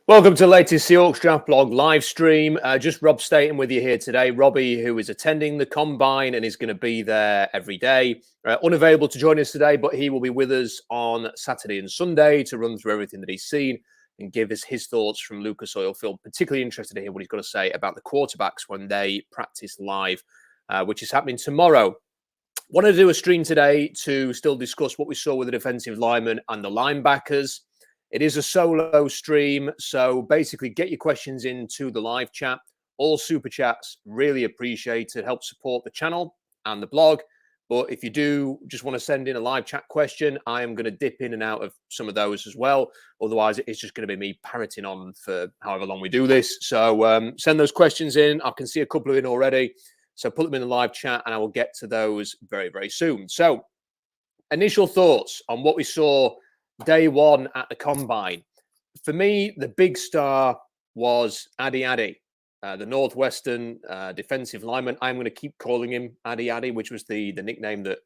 Welcome to the latest Seahawks Draft Blog live stream. Just Rob Staten with you here today. Robbie, who is attending the Combine and is going to be there every day. Unavailable to join us today, but he will be with us on Saturday and Sunday to run through everything that he's seen and give us his thoughts from Lucas Oilfield. Particularly interested to hear what he's got to say about the quarterbacks when they practice live, which is happening tomorrow. Wanted to do a stream today to still discuss what we saw with the defensive linemen and the linebackers. It is a solo stream, so basically get your questions into the live chat. All super chats, really appreciated, help support the channel and the blog. But if you do just want to send in a live chat question, I am going to dip in and out of some of those as well. Otherwise, it's just going to be me parroting on for however long we do this. So send those questions in. I can see a couple of in already. So put them in the live chat and I will get to those very, very soon. So initial thoughts on what we saw day one at the Combine. For me, the big star was Adi, the Northwestern defensive lineman. I'm going to keep calling him Adi, which was the nickname that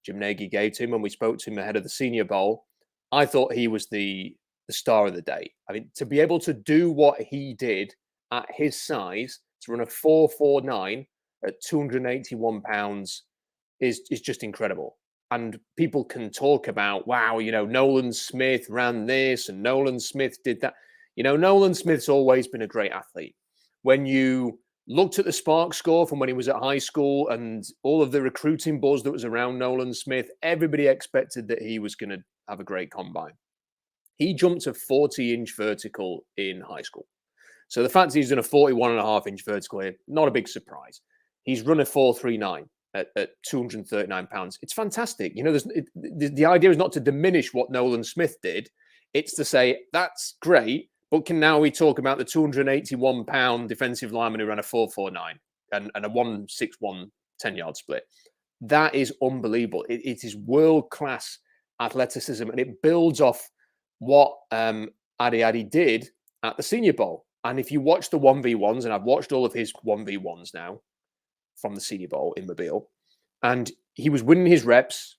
Jim Nagy gave to him when we spoke to him ahead of the Senior Bowl. I thought he was the star of the day. I mean, to be able to do what he did at his size, to run a 4.49 at 281 pounds is just incredible. And people can talk about, wow, Nolan Smith ran this and Nolan Smith did that. Nolan Smith's always been a great athlete. When you looked at the Spark score from when he was at high school and all of the recruiting buzz that was around Nolan Smith, everybody expected that he was going to have a great combine. He jumped a 40-inch vertical in high school. So the fact that he's done a 41.5-inch vertical here, not a big surprise. He's run a 4.39. At 239 pounds. It's fantastic. The idea is not to diminish what Nolan Smith did. It's to say, that's great, but can now we talk about the 281-pound defensive lineman who ran a 4.49 and a 1.61 10-yard split? That is unbelievable. It is world-class athleticism, and it builds off what Adi did at the Senior Bowl. And if you watch the 1v1s, and I've watched all of his 1v1s now, from the Senior Bowl in Mobile, and he was winning his reps,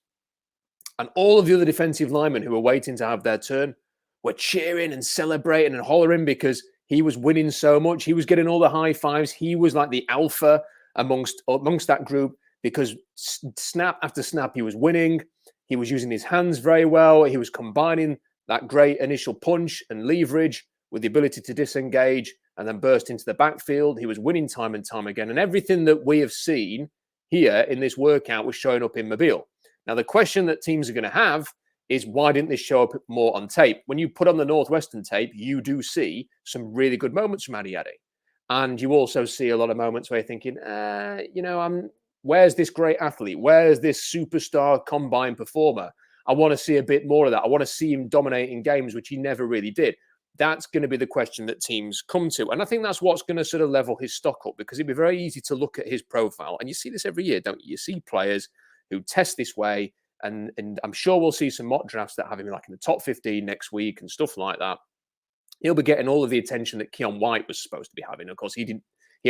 and all of the other defensive linemen who were waiting to have their turn were cheering and celebrating and hollering because he was winning so much. He was getting all the high fives. He was like the alpha amongst that group because snap after snap he was winning. He was using his hands very well. He was combining that great initial punch and leverage with the ability to disengage and then burst into the backfield. He was winning time and time again. And everything that we have seen here in this workout was showing up in Mobile. Now, the question that teams are going to have is, why didn't this show up more on tape? When you put on the Northwestern tape, you do see some really good moments from Adi. And you also see a lot of moments where you're thinking, where's this great athlete? Where's this superstar combine performer? I want to see a bit more of that. I want to see him dominating games, which he never really did. That's going to be the question that teams come to. And I think that's what's going to sort of level his stock up, because it'd be very easy to look at his profile. And you see this every year, don't you? You see players who test this way. And I'm sure we'll see some mock drafts that have him like in the top 15 next week and stuff like that. He'll be getting all of the attention that Keon White was supposed to be having. Of course, he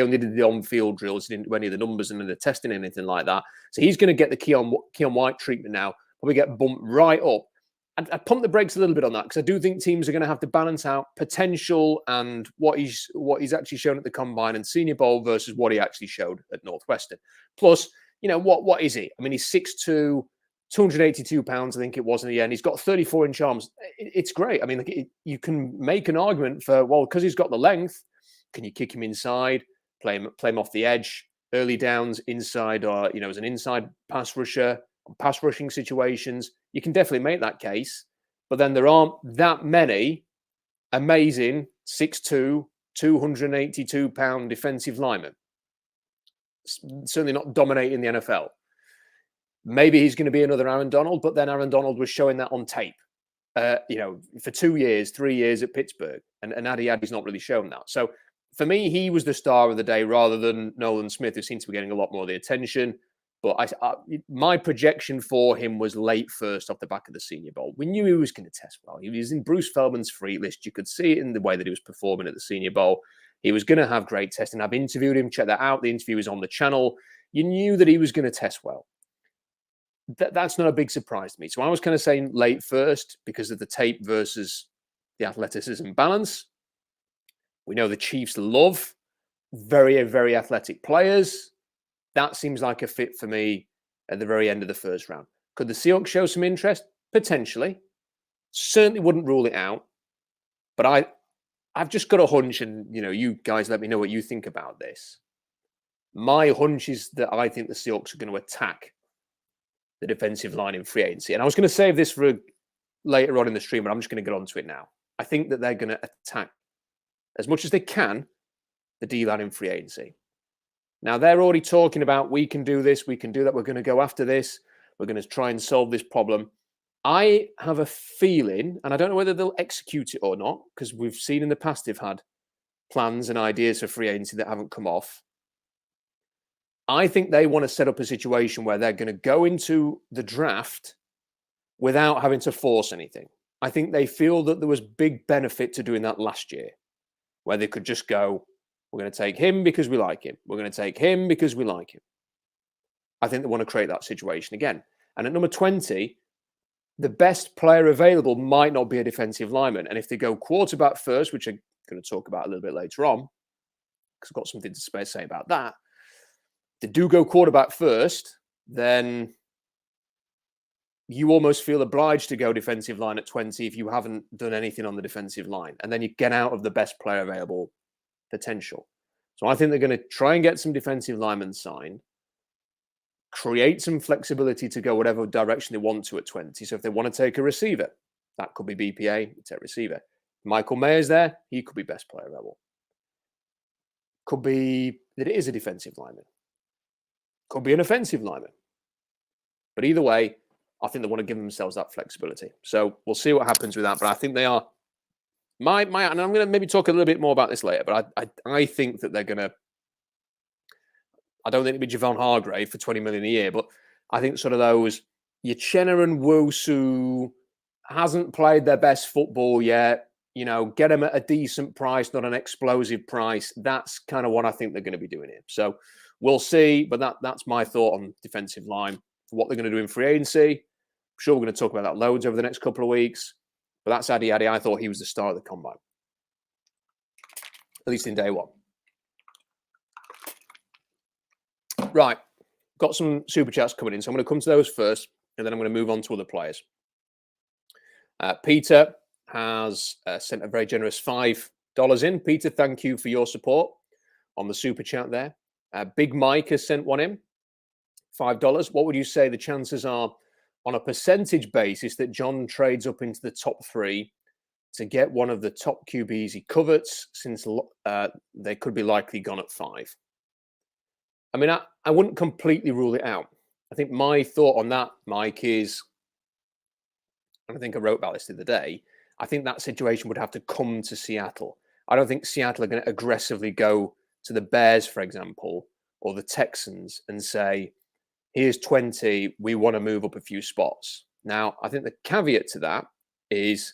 only did the on-field drills. He didn't do any of the numbers and the testing, anything like that. So he's going to get the Keon White treatment now. Probably get bumped right up. I'd pump the brakes a little bit on that, because I do think teams are going to have to balance out potential and what he's actually shown at the Combine and Senior Bowl versus what he actually showed at Northwestern. Plus, what is he? I mean, he's 6'2", 282 pounds, I think it was in the end. He's got 34-inch arms. It's great. I mean, you can make an argument for, well, because he's got the length, can you kick him inside, play him off the edge, early downs, inside, or, as an inside pass rusher, pass rushing situations? You can definitely make that case, but then there aren't that many amazing 6'2", 282-pound defensive linemen. Certainly not dominating the NFL. Maybe he's going to be another Aaron Donald, but then Aaron Donald was showing that on tape, for 2 years, 3 years at Pittsburgh, and Adi's not really shown that. So for me, he was the star of the day rather than Nolan Smith, who seems to be getting a lot more of the attention. But my projection for him was late first off the back of the Senior Bowl. We knew he was going to test well. He was in Bruce Feldman's free list. You could see it in the way that he was performing at the Senior Bowl. He was going to have great testing. I've interviewed him. Check that out. The interview is on the channel. You knew that he was going to test well. That's not a big surprise to me. So I was kind of saying late first because of the tape versus the athleticism balance. We know the Chiefs love very, very athletic players. That seems like a fit for me at the very end of the first round. Could the Seahawks show some interest? Potentially. Certainly wouldn't rule it out. But I've just got a hunch, and you guys let me know what you think about this. My hunch is that I think the Seahawks are going to attack the defensive line in free agency. And I was going to save this for later on in the stream, but I'm just going to get onto it now. I think that they're going to attack as much as they can the D-line in free agency. Now, they're already talking about, we can do this, we can do that, we're going to go after this, we're going to try and solve this problem. I have a feeling, and I don't know whether they'll execute it or not, because we've seen in the past they've had plans and ideas for free agency that haven't come off. I think they want to set up a situation where they're going to go into the draft without having to force anything. I think they feel that there was big benefit to doing that last year, where they could just go, we're going to take him because we like him. We're going to take him because we like him. I think they want to create that situation again. And at number 20, the best player available might not be a defensive lineman. And if they go quarterback first, which I'm going to talk about a little bit later on, because I've got something to say about that, they do go quarterback first, then you almost feel obliged to go defensive line at 20 if you haven't done anything on the defensive line. And then you get out of the best player available potential. So I think they're going to try and get some defensive linemen signed, create some flexibility to go whatever direction they want to at 20. So if they want to take a receiver, that could be BPA, take receiver. Michael Mayer's there, he could be best player available. Could be that it is a defensive lineman. Could be an offensive lineman. But either way, I think they want to give themselves that flexibility. So we'll see what happens with that. But I think they are and I'm going to maybe talk a little bit more about this later, but I think that they're going to, I don't think it'll be Javon Hargrave for $20 million a year, but I think sort of those, Uchenna and Wusu hasn't played their best football yet, get them at a decent price, not an explosive price. That's kind of what I think they're going to be doing here. So we'll see, but that's my thought on defensive line, for what they're going to do in free agency. I'm sure we're going to talk about that loads over the next couple of weeks. But that's Adi Adi. I thought he was the star of the combine, at least in day one. Right. Got some super chats coming in. So I'm going to come to those first, and then I'm going to move on to other players. Peter has sent a very generous $5 in. Peter, thank you for your support on the super chat there. Big Mike has sent one in, $5. What would you say the chances are on a percentage basis that John trades up into the top 3 to get one of the top QBs he covets, since they could be likely gone at 5? I mean, I wouldn't completely rule it out. I think my thought on that, Mike, is, and I think I wrote about this the other day, I think that situation would have to come to Seattle. I don't think Seattle are going to aggressively go to the Bears, for example, or the Texans and say, here's 20, we want to move up a few spots. Now, I think the caveat to that is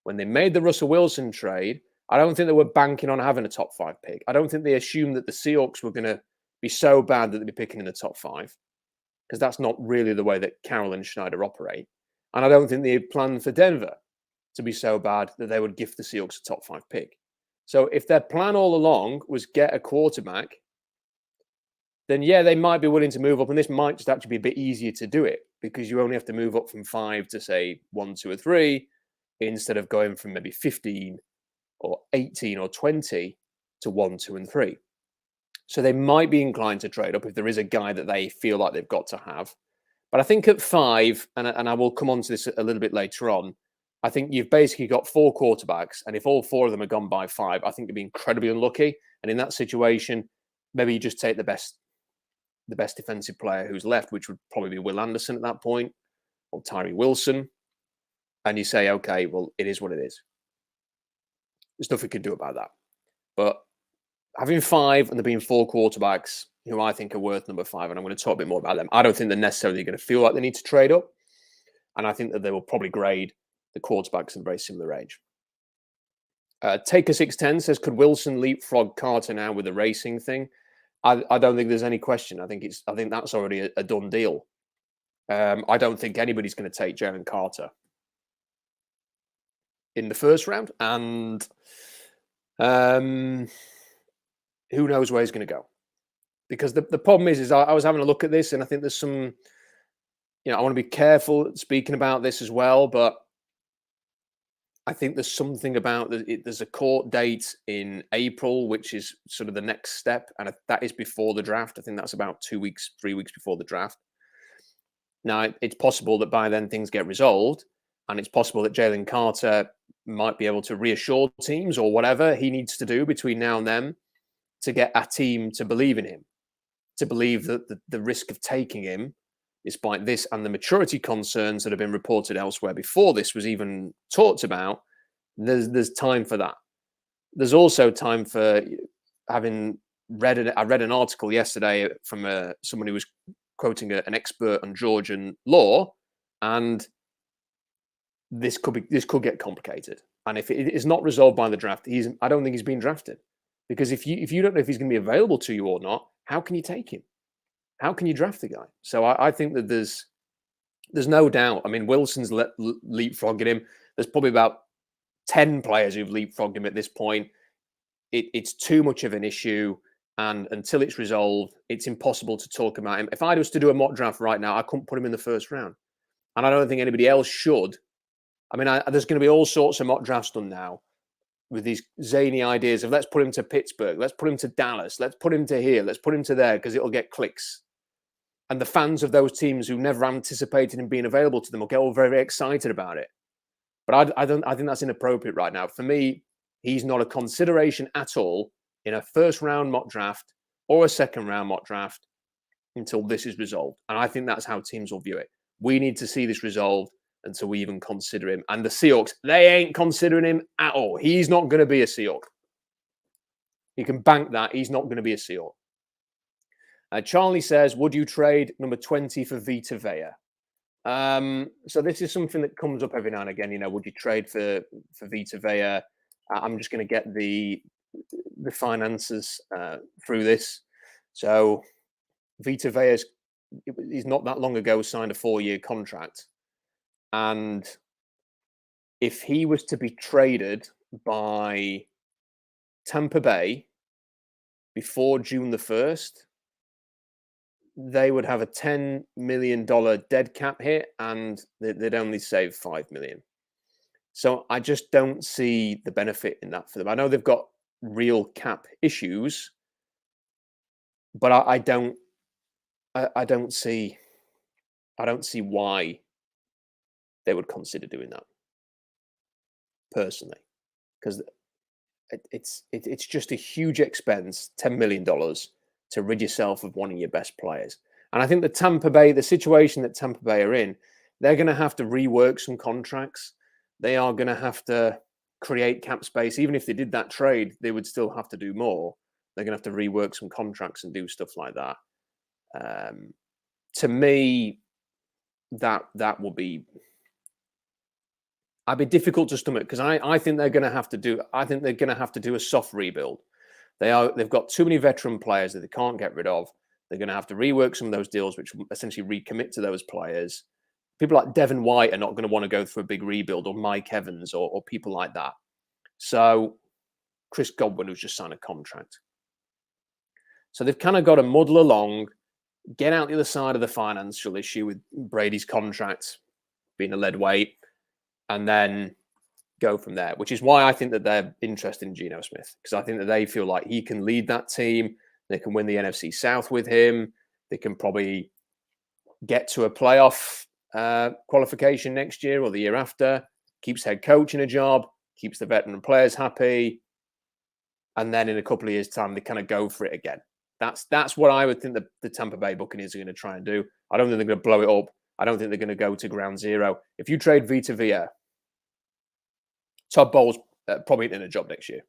when they made the Russell Wilson trade, I don't think they were banking on having a top 5 pick. I don't think they assumed that the Seahawks were going to be so bad that they'd be picking in the top 5, because that's not really the way that Carroll and Schneider operate. And I don't think they planned for Denver to be so bad that they would gift the Seahawks a top 5 pick. So if their plan all along was get a quarterback, then yeah, they might be willing to move up, and this might just actually be a bit easier to do it because you only have to move up from 5 to say 1, 2, or 3 instead of going from maybe 15 or 18 or 20 to 1, 2, and 3. So they might be inclined to trade up if there is a guy that they feel like they've got to have. But I think at 5, and I will come on to this a little bit later on, I think you've basically got 4 quarterbacks, and if all 4 of them are gone by 5, I think you'd be incredibly unlucky. And in that situation, maybe you just take the best defensive player who's left, which would probably be Will Anderson at that point, or Tyree Wilson, and you say, okay, well, it is what it is. There's nothing we can do about that. But having 5 and there being 4 quarterbacks who I think are worth number 5, and I'm going to talk a bit more about them, I don't think they're necessarily going to feel like they need to trade up, and I think that they will probably grade the quarterbacks in a very similar range. Taker610 says, could Wilson leapfrog Carter now with the racing thing? I don't think there's any question. I think that's already a done deal. I don't think anybody's going to take Jalen Carter in the first round. And Who knows where he's going to go? Because the problem is I was having a look at this, and I think there's some, I want to be careful speaking about this as well, but I think there's something about there's a court date in April, which is sort of the next step, and that is before the draft. I think that's about 2 weeks, 3 weeks before the draft. Now, it's possible that by then things get resolved, and it's possible that Jalen Carter might be able to reassure teams or whatever he needs to do between now and then to get a team to believe in him, to believe that the risk of taking him, despite this and the maturity concerns that have been reported elsewhere before this was even talked about, there's time for that. There's also time for having I read an article yesterday from someone who was quoting an expert on Georgian law, and this could get complicated. And if it is not resolved by the draft, I don't think he's been drafted, because if you don't know if he's going to be available to you or not, how can you take him? How can you draft the guy? So I think that there's no doubt. I mean, Wilson's leapfrogging him. There's probably about 10 players who've leapfrogged him at this point. It's too much of an issue. And until it's resolved, it's impossible to talk about him. If I was to do a mock draft right now, I couldn't put him in the first round. And I don't think anybody else should. I mean, there's going to be all sorts of mock drafts done now with these zany ideas of let's put him to Pittsburgh, let's put him to Dallas, let's put him to here, let's put him to there, because it'll get clicks. And the fans of those teams who never anticipated him being available to them will get all very, very excited about it. But I think that's inappropriate right now. For me, he's not a consideration at all in a first round mock draft or a second round mock draft until this is resolved. And I think that's how teams will view it. We need to see this resolved until we even consider him. And the Seahawks, they ain't considering him at all. He's not going to be a Seahawk. You can bank that. He's not going to be a Seahawk. Charlie says, would you trade number 20 for Vita Vea? So this is something that comes up every now and again. Would you trade for Vita Vea? I'm just going to get the finances through this. So Vita Vea, he's not that long ago signed a 4-year contract. And if he was to be traded by Tampa Bay before June the 1st, they would have a $10 million dead cap hit, and they'd only save $5 million. So I just don't see the benefit in that for them. I know they've got real cap issues, but I don't see why they would consider doing that personally, because it's just a huge expense, $10 million, to rid yourself of one of your best players. And I think the situation that Tampa Bay are in, they're going to have to rework some contracts. They are going to have to create cap space. Even if they did that trade, they would still have to do more. They're going to have to rework some contracts and do stuff like that. To me, that will be... I'd be difficult to stomach, because I think they're going to have to do. I think they're going to have to do a soft rebuild. They've got too many veteran players that they can't get rid of. They're going to have to rework some of those deals, which will essentially recommit to those players. People like Devin White are not going to want to go through a big rebuild, or Mike Evans, or people like that. So Chris Godwin, who's just signed a contract. So they've kind of got to muddle along, get out the other side of the financial issue with Brady's contract being a lead weight, and then go from there, which is why I think that they're interested in Geno Smith, because I think that they feel like he can lead that team. They can win the NFC South with him. They can probably get to a playoff qualification next year or the year after, keeps head coach in a job, keeps the veteran players happy. And then in a couple of years' time, they kind of go for it again. That's what I would think the Tampa Bay Buccaneers are going to try and do. I don't think they're going to blow it up. I don't think they're going to go to ground zero. If you trade Vita Vea, Todd Bowles probably ain't in a job next year,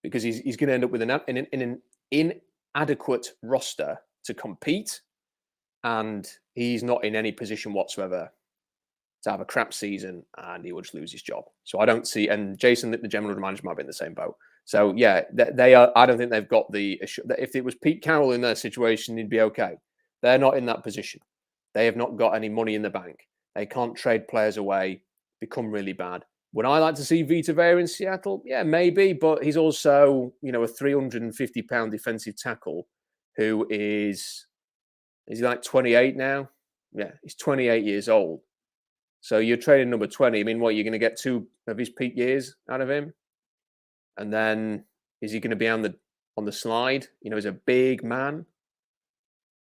because he's going to end up with an inadequate roster to compete, and he's not in any position whatsoever to have a crap season, and he will just lose his job. So I don't see, and Jason, the general manager, might be in the same boat. So yeah, they are. I don't think they've got the. If it was Pete Carroll in their situation, he'd be okay. They're not in that position. They have not got any money in the bank. They can't trade players away, become really bad. Would I like to see Vita Vea in Seattle? Yeah, maybe, but he's also, a 350-pound defensive tackle who is he like 28 now? Yeah, he's 28 years old. So you're trading number 20. I mean, what, you're going to get 2 of his peak years out of him? And then is he going to be on the slide? He's a big man.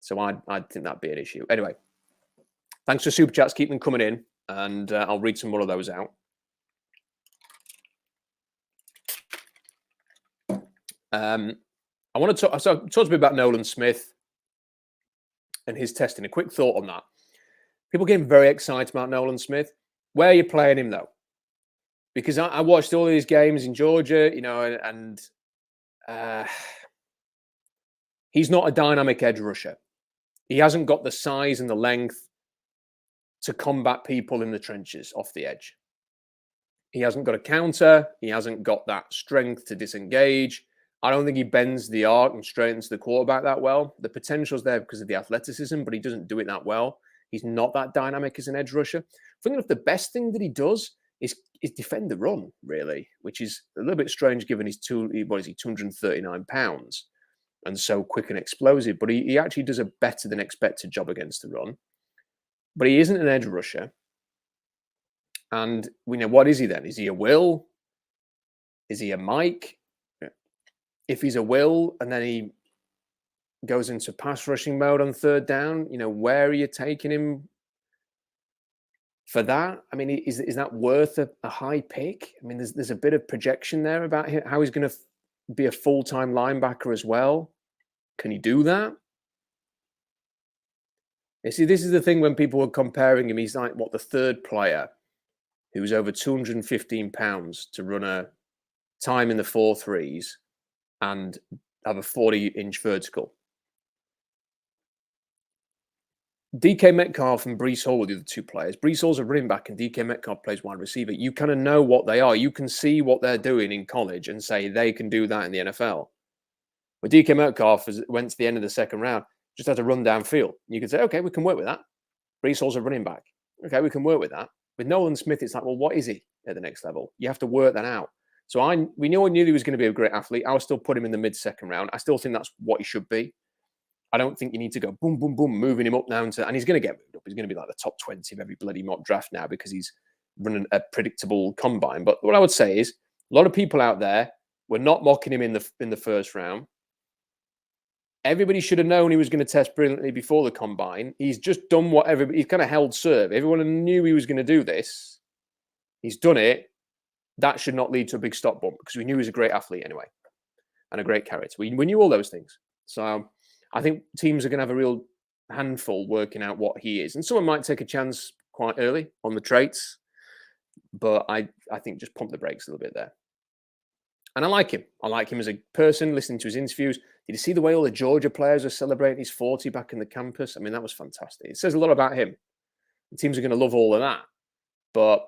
So I'd think that'd be an issue. Anyway, thanks for super chats. Keep them coming in, and I'll read some more of those out. I want to talk. So I talked a bit about Nolan Smith and his testing. A quick thought on that. People getting very excited about Nolan Smith. Where are you playing him though? Because I watched all these games in Georgia, and he's not a dynamic edge rusher. He hasn't got the size and the length to combat people in the trenches off the edge. He hasn't got a counter. He hasn't got that strength to disengage. I don't think he bends the arc and straightens the quarterback that well. The potential's there because of the athleticism, but he doesn't do it that well. He's not that dynamic as an edge rusher. Funny enough, the best thing that he does is defend the run, really, which is a little bit strange given he's 239 pounds and so quick and explosive. But he actually does a better than expected job against the run. But he isn't an edge rusher. And we know, what is he then? Is he a Will? Is he a Mike? If he's a Will and then he goes into pass rushing mode on third down, where are you taking him for that? I mean, is that worth a high pick? I mean, there's a bit of projection there about how he's going to be a full-time linebacker as well. Can he do that? You see, this is the thing when people were comparing him. He's like, the third player who's over 215 pounds to run a time in the 4.3s and have a 40-inch vertical. DK Metcalf and Breece Hall were the other 2 players. Breece Hall's a running back and DK Metcalf plays wide receiver. You kind of know what they are. You can see what they're doing in college and say they can do that in the NFL. But DK Metcalf went to the end of the second round, just had to run downfield. You can say, okay, we can work with that. Breece Hall's a running back. Okay, we can work with that. With Nolan Smith, it's like, well, what is he at the next level? You have to work that out. So we knew he was going to be a great athlete. I would still put him in the mid-second round. I still think that's what he should be. I don't think you need to go boom, boom, boom, moving him up now and he's going to get moved up. He's going to be like the top 20 of every bloody mock draft now because he's running a predictable combine. But what I would say is a lot of people out there were not mocking him in the first round. Everybody should have known he was going to test brilliantly before the combine. He's just done what he's kind of held serve. Everyone knew he was going to do this. He's done it. That should not lead to a big stop bump because we knew he was a great athlete anyway and a great character. We knew all those things. So I think teams are going to have a real handful working out what he is. And someone might take a chance quite early on the traits, but I think just pump the brakes a little bit there. And I like him. I like him as a person, listening to his interviews. Did you see the way all the Georgia players are celebrating his 40 back in the campus? I mean, that was fantastic. It says a lot about him. The teams are going to love all of that. But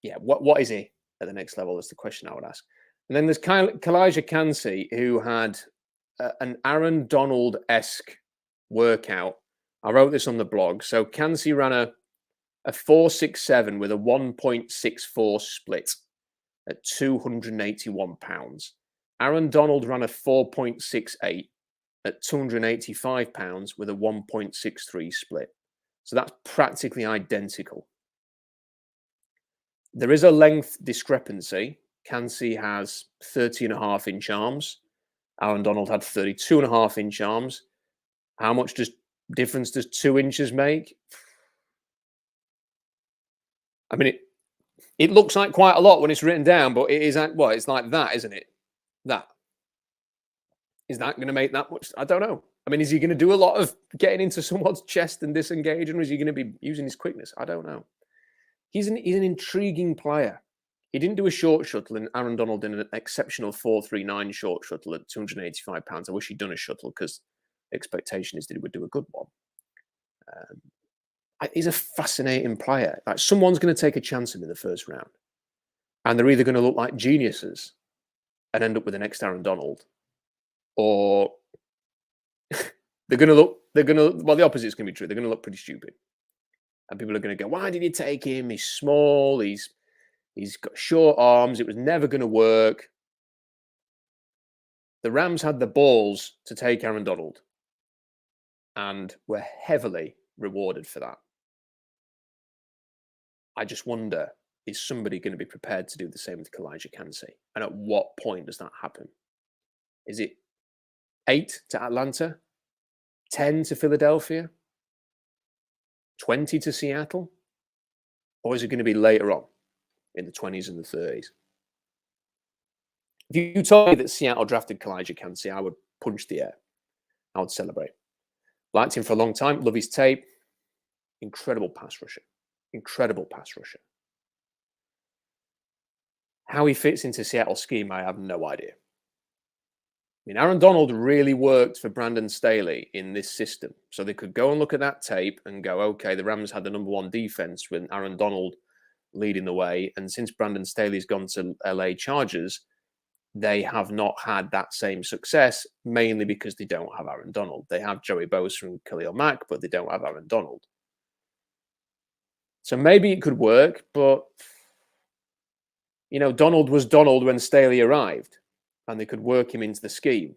yeah, what is he at the next level is the question I would ask. And then there's Kalijah Kancey, who had an Aaron Donald-esque workout. I wrote this on the blog. So Kancey ran a 4.67 with a 1.64 split at 281 pounds. Aaron Donald ran a 4.68 at 285 pounds with a 1.63 split. So that's practically identical. There is a length discrepancy. Kancey has 30.5-inch arms. Aaron Donald had 32.5-inch arms. How much difference does 2 inches make? I mean, it looks like quite a lot when it's written down, but it is it's like that, isn't it? That. Is that going to make that much? I don't know. I mean, is he going to do a lot of getting into someone's chest and disengaging, or is he going to be using his quickness? I don't know. He's an intriguing player. He didn't do a short shuttle, and Aaron Donald did an exceptional 4.39 short shuttle at 285 pounds. I wish he'd done a shuttle because the expectation is that he would do a good one. He's a fascinating player. Like, someone's going to take a chance on him in the first round, and they're either going to look like geniuses and end up with the next Aaron Donald, or the opposite is going to be true. They're going to look pretty stupid, and people are going to go, "Why did you take him? He's small. He's He's got short arms. It was never going to work. The Rams had the balls to take Aaron Donald and were heavily rewarded for that. I just wonder, is somebody going to be prepared to do the same with Kalijah Kancey? And at what point does that happen? Is it 8 to Atlanta? 10 to Philadelphia? 20 to Seattle? Or is it going to be later on in the 20s and the 30s? If you told me that Seattle drafted Kalijah Kancey, I would punch the air. I would celebrate. Liked him for a long time. Love his tape. Incredible pass rusher. Incredible pass rusher. How he fits into Seattle's scheme, I have no idea. I mean, Aaron Donald really worked for Brandon Staley in this system. So they could go and look at that tape and go, okay, the Rams had the #1 defense with Aaron Donald leading the way. And since Brandon Staley's gone to LA Chargers, they have not had that same success, mainly because they don't have Aaron Donald. They have Joey Bosa and Khalil Mack, but they don't have Aaron Donald. So maybe it could work, but, you know, Donald was Donald when Staley arrived, and they could work him into the scheme.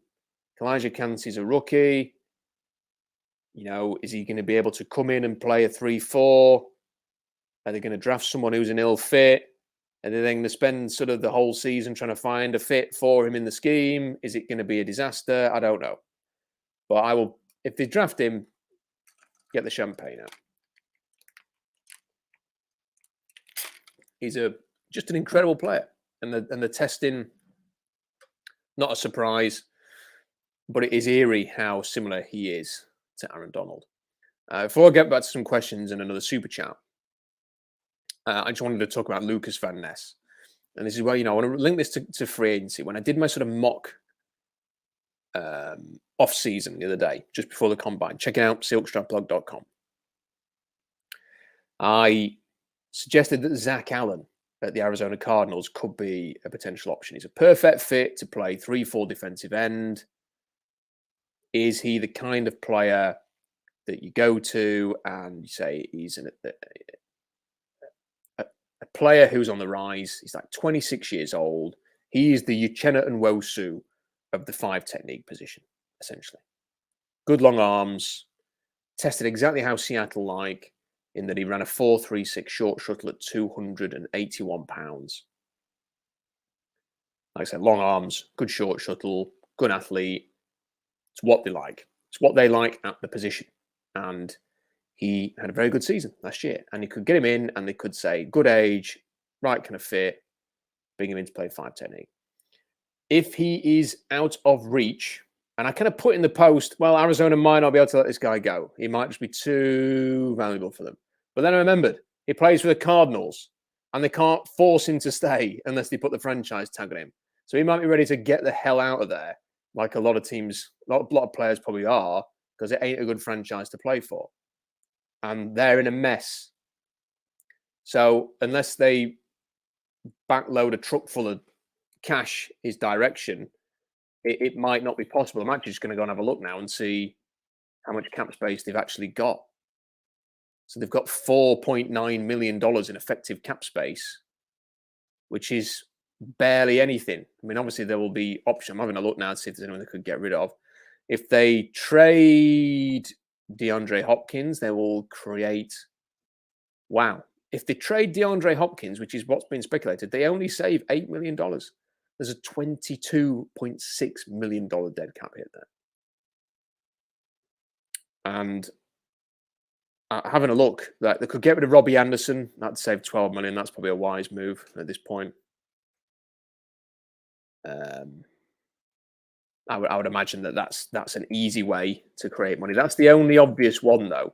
Kalijah Kancey's a rookie. You know, is he going to be able to come in and play a 3-4? Are they going to draft someone who's an ill fit? Are they then going to spend sort of the whole season trying to find a fit for him in the scheme? Is it going to be a disaster? I don't know. But I will, if they draft him, get the champagne out. He's just an incredible player. And the testing, not a surprise, but it is eerie how similar he is to Aaron Donald. Before I get back to some questions and another super chat, I just wanted to talk about Lucas Van Ness. And this is where, you know, I want to link this to free agency. When I did my sort of mock off-season the other day, just before the combine, check it out, silkstrapblog.com. I suggested that Zach Allen at the Arizona Cardinals could be a potential option. He's a perfect fit to play 3-4 defensive end. Is he the kind of player that you go to and you say he's a player who's on the rise? He's like 26 years old. He is the Uchenna Nwosu of the 5 technique position, essentially. Good long arms, tested exactly how Seattle like, in that he ran a 4.36 short shuttle at 281 pounds. Like I said, long arms, good short shuttle, good athlete. It's what they like. It's what they like at the position. And he had a very good season last year. And you could get him in and they could say, good age, right kind of fit, bring him in to play 5 technique. If he is out of reach, and I kind of put in the post, well, Arizona might not be able to let this guy go. He might just be too valuable for them. But then I remembered, he plays for the Cardinals, and they can't force him to stay unless they put the franchise tag on him. So he might be ready to get the hell out of there, like a lot of teams, a lot of players probably are, because it ain't a good franchise to play for. And they're in a mess. So unless they backload a truck full of cash his direction, it might not be possible. I'm actually just going to go and have a look now and see how much cap space they've actually got. So they've got $4.9 million in effective cap space, which is barely anything. I mean, obviously there will be options. I'm having a look now to see if there's anyone they could get rid of. If they trade DeAndre Hopkins, they will create, wow. If they trade DeAndre Hopkins, which is what's been speculated, they only save $8 million. There's a $22.6 million dead cap hit there. And having a look, that they could get rid of Robbie Anderson. That'd save $12 million. That's probably a wise move at this point. I would imagine that's an easy way to create money. That's the only obvious one, though.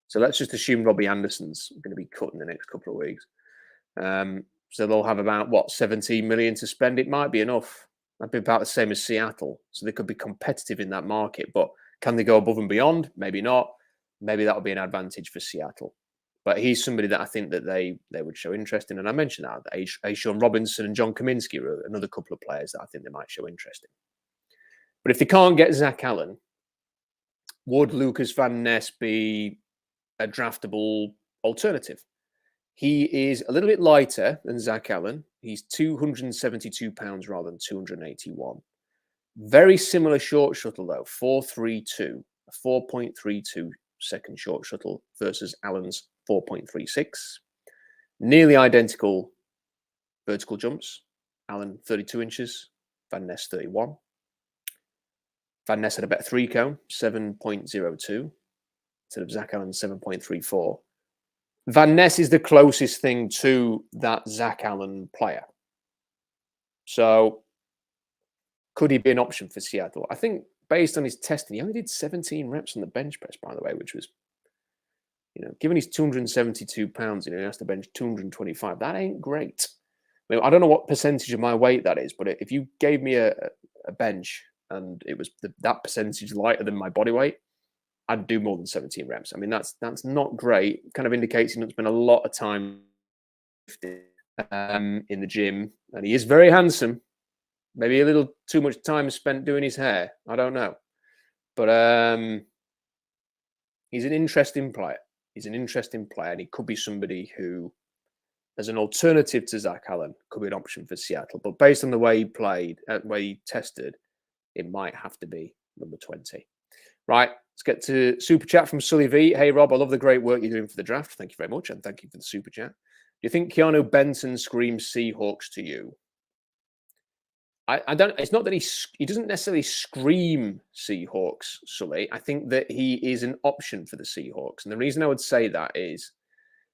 So let's just assume Robbie Anderson's going to be cut in the next couple of weeks. So they'll have about, what, 17 million to spend. It might be enough. That'd be about the same as Seattle. So they could be competitive in that market. But can they go above and beyond? Maybe not. Maybe that'll be an advantage for Seattle. But he's somebody that I think that they would show interest in. And I mentioned that Ashawn Robinson and John Kaminsky are another couple of players that I think they might show interest in. But if they can't get Zach Allen, would Lucas Van Ness be a draftable alternative? He is a little bit lighter than Zach Allen. He's 272 pounds rather than 281. Very similar short shuttle, though, 4.32, a 4.32 second short shuttle versus Allen's 4.36. Nearly identical vertical jumps. Allen 32 inches, Van Ness 31. Van Ness had a better three cone, 7.02, instead of Zach Allen's 7.34. Van Ness is the closest thing to that Zach Allen player. So could he be an option for Seattle? I think based on his testing, he only did 17 reps on the bench press, by the way, which was, given he's 272 pounds, he has to bench 225. That ain't great. I mean, I don't know what percentage of my weight that is, but if you gave me a bench and it was that percentage lighter than my body weight, I'd do more than 17 reps. I mean, that's not great. Kind of indicates he doesn't spend a lot of time in the gym, and he is very handsome. Maybe a little too much time spent doing his hair. I don't know, but he's an interesting player. He's an interesting player, and he could be somebody who, as an alternative to Zach Allen, could be an option for Seattle. But based on the way he played, the way he tested, it might have to be number 20. Right, let's get to Super Chat from Sully V. Hey, Rob, I love the great work you're doing for the draft. Thank you very much, and thank you for the Super Chat. Do you think Keanu Benton screams Seahawks to you? I don't. It's not that he doesn't necessarily scream Seahawks, Sully. I think that he is an option for the Seahawks. And the reason I would say that is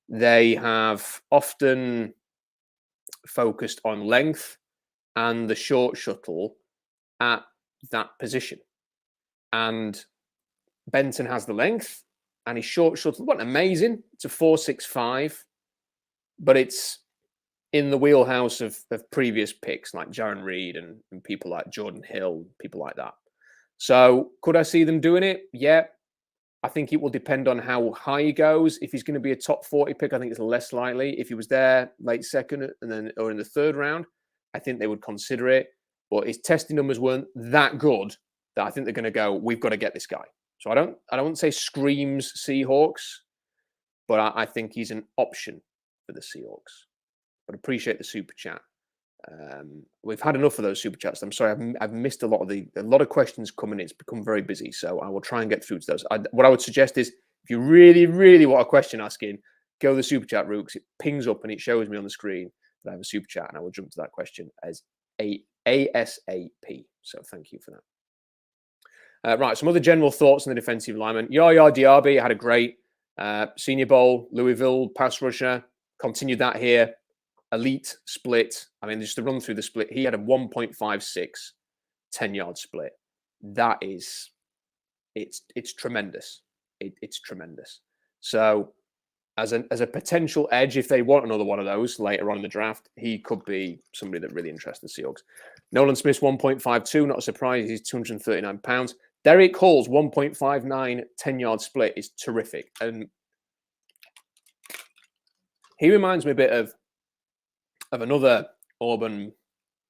they have often focused on length and the short shuttle at that position. And Benton has the length, and his short shuttle wasn't amazing. It's a 4.65, but it's in the wheelhouse of previous picks like Jaron Reed and people like Jordan Hill, people like that. So could I see them doing it? Yeah. I think it will depend on how high he goes. If he's going to be a top 40 pick, I think it's less likely. If he was there late second or in the third round, I think they would consider it. But his testing numbers weren't that good that I think they're going to go, we've got to get this guy. So I don't say screams Seahawks, but I think he's an option for the Seahawks. But appreciate the Super Chat. We've had enough of those Super Chats. I'm sorry, I've missed a lot of questions coming in. It's become very busy, so I will try and get through to those. What I would suggest is, if you really, really want a question asking, go the Super Chat route, because it pings up and it shows me on the screen that I have a Super Chat, and I will jump to that question as ASAP. So thank you for that. Right, some other general thoughts on the defensive lineman. Yaya Diaby had a great Senior Bowl, Louisville pass rusher. Continued that here. Elite split. I mean, just to run through the split, he had a 1.56 10-yard split. That is, it's tremendous. It's tremendous. So as a potential edge, if they want another one of those later on in the draft, he could be somebody that really interests the Seahawks. Nolan Smith's 1.52, not a surprise. He's 239 pounds. Derek Hall's 1.59 10-yard split is terrific. And he reminds me a bit of another Auburn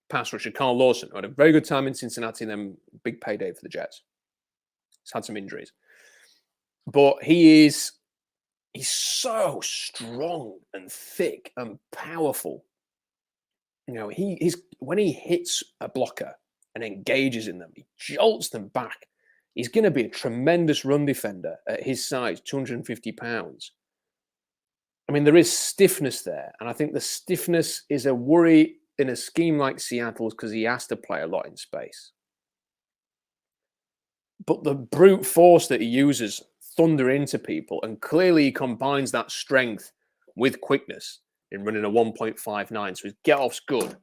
pass rusher, Carl Lawson, who had a very good time in Cincinnati and then big payday for the Jets. He's had some injuries. But he's so strong and thick and powerful. He's when he hits a blocker and engages in them, he jolts them back. He's going to be a tremendous run defender at his size, 250 pounds. I mean, there is stiffness there. And I think the stiffness is a worry in a scheme like Seattle's because he has to play a lot in space. But the brute force that he uses, thunder into people, and clearly he combines that strength with quickness in running a 1.59. So his get-off's good.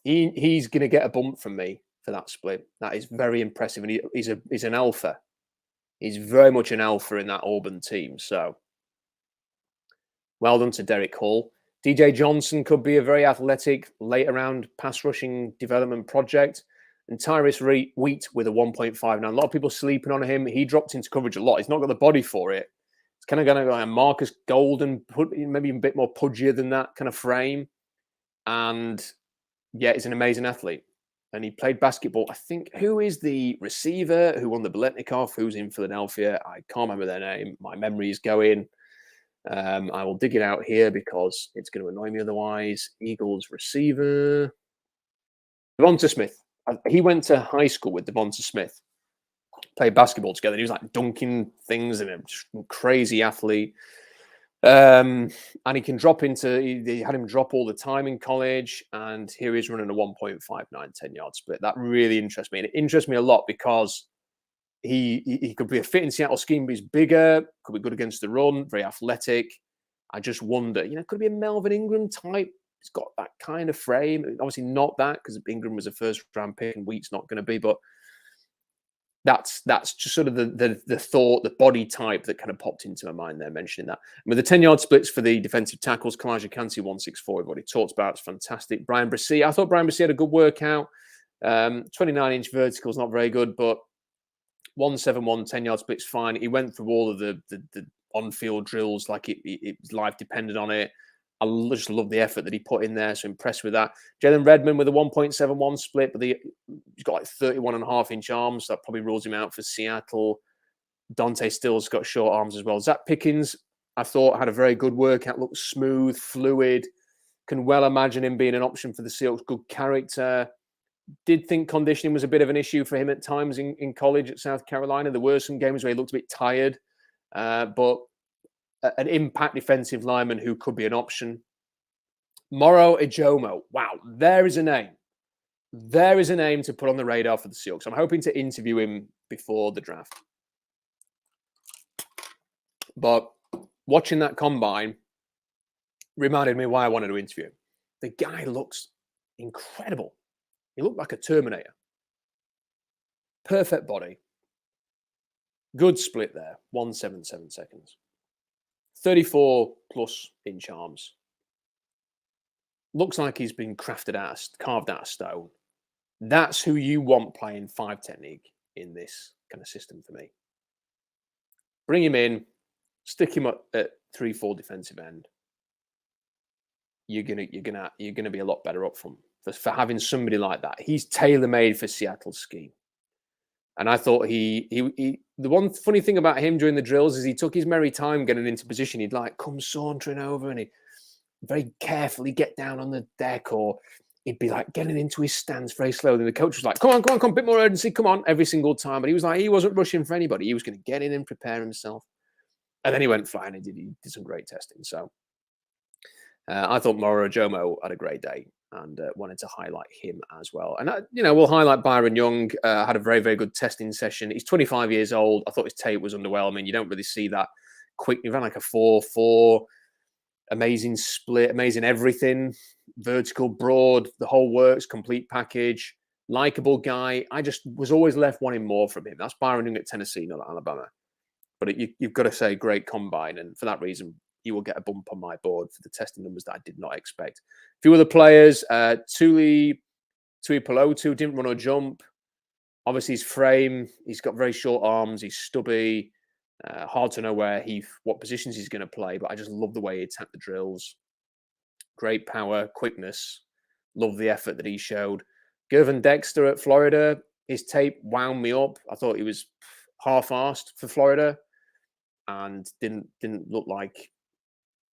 He's going to get a bump from me for that split. That is very impressive. And he's an alpha. He's very much an alpha in that Auburn team. So well done to Derek Hall. DJ Johnson could be a very athletic, late-round pass-rushing development project. And Tyrese Wheat with a 1.59. A lot of people sleeping on him. He dropped into coverage a lot. He's not got the body for it. It's kind of going to go like a Marcus Golden, maybe a bit more pudgier than that kind of frame. And yeah, he's an amazing athlete. And he played basketball. I think, who is the receiver who won the Biletnikoff, who's in Philadelphia? I can't remember their name. My memory is going. I will dig it out here because it's going to annoy me otherwise. Eagles receiver. Devonta Smith. He went to high school with Devonta Smith. Played basketball together. He was like dunking things and a crazy athlete. And he can drop into, they had him drop all the time in college, and here he's running a 1.59 10-yard split. That really interests me. And it interests me a lot because he could be a fit in Seattle scheme, but he's bigger, could be good against the run, very athletic. I just wonder, could it be a Melvin Ingram type? He's got that kind of frame. Obviously not that, because Ingram was a first round pick and Wheat's not going to be, but that's just sort of the thought, the body type that kind of popped into my mind there, mentioning that. And with the 10-yard splits for the defensive tackles, Kalijah Kancey 164, we've already talked about. It's fantastic. Brian Bresee, I thought Brian Bresee had a good workout. 29-inch vertical is not very good, but 171 10-yard split's fine. He went through all of the on-field drills like his life depended on it. I just love the effort that he put in there. So impressed with that. Jalen Redmond with a 1.71 split, but he's got like 31.5-inch arms. So that probably rules him out for Seattle. Dante Still's got short arms as well. Zach Pickens, I thought, had a very good workout. Looked smooth, fluid. Can well imagine him being an option for the Seahawks. Good character. Did think conditioning was a bit of an issue for him at times in college at South Carolina. There were some games where he looked a bit tired, but an impact defensive lineman who could be an option. Moro Ijomo. Wow, there is a name. There is a name to put on the radar for the Seahawks. I'm hoping to interview him before the draft. But watching that combine reminded me why I wanted to interview him. The guy looks incredible. He looked like a Terminator. Perfect body. Good split there. 177 seconds. 34 plus inch arms. Looks like he's been carved out of stone. That's who you want playing 5 technique in this kind of system for me. Bring him in, stick him up at 3-4 defensive end. You're gonna be a lot better up for having somebody like that. He's tailor-made for Seattle's scheme. And I thought the one funny thing about him during the drills is he took his merry time getting into position. He'd like come sauntering over and he'd very carefully get down on the deck, or he'd be like getting into his stance very slowly. And the coach was like, come on, a bit more urgency, come on, every single time. But he was like, he wasn't rushing for anybody. He was going to get in and prepare himself. And then he went flying and he did some great testing. So I thought Moro Ijomo had a great day, and wanted to highlight him as well. And, we'll highlight Byron Young. Had a very, very good testing session. He's 25 years old. I thought his tape was underwhelming. You don't really see that quick. He ran like a 4.4. Amazing split, amazing everything. Vertical, broad, the whole works, complete package. Likeable guy. I just was always left wanting more from him. That's Byron Young at Tennessee, not at Alabama. But you've got to say great combine. And for that reason, he will get a bump on my board for the testing numbers that I did not expect. A few other players, Tuli Pelotu didn't run or jump. Obviously, his frame, he's got very short arms. He's stubby. Hard to know what positions he's going to play, but I just love the way he attacked the drills. Great power, quickness. Love the effort that he showed. Gervon Dexter at Florida, his tape wound me up. I thought he was half-arsed for Florida and didn't look like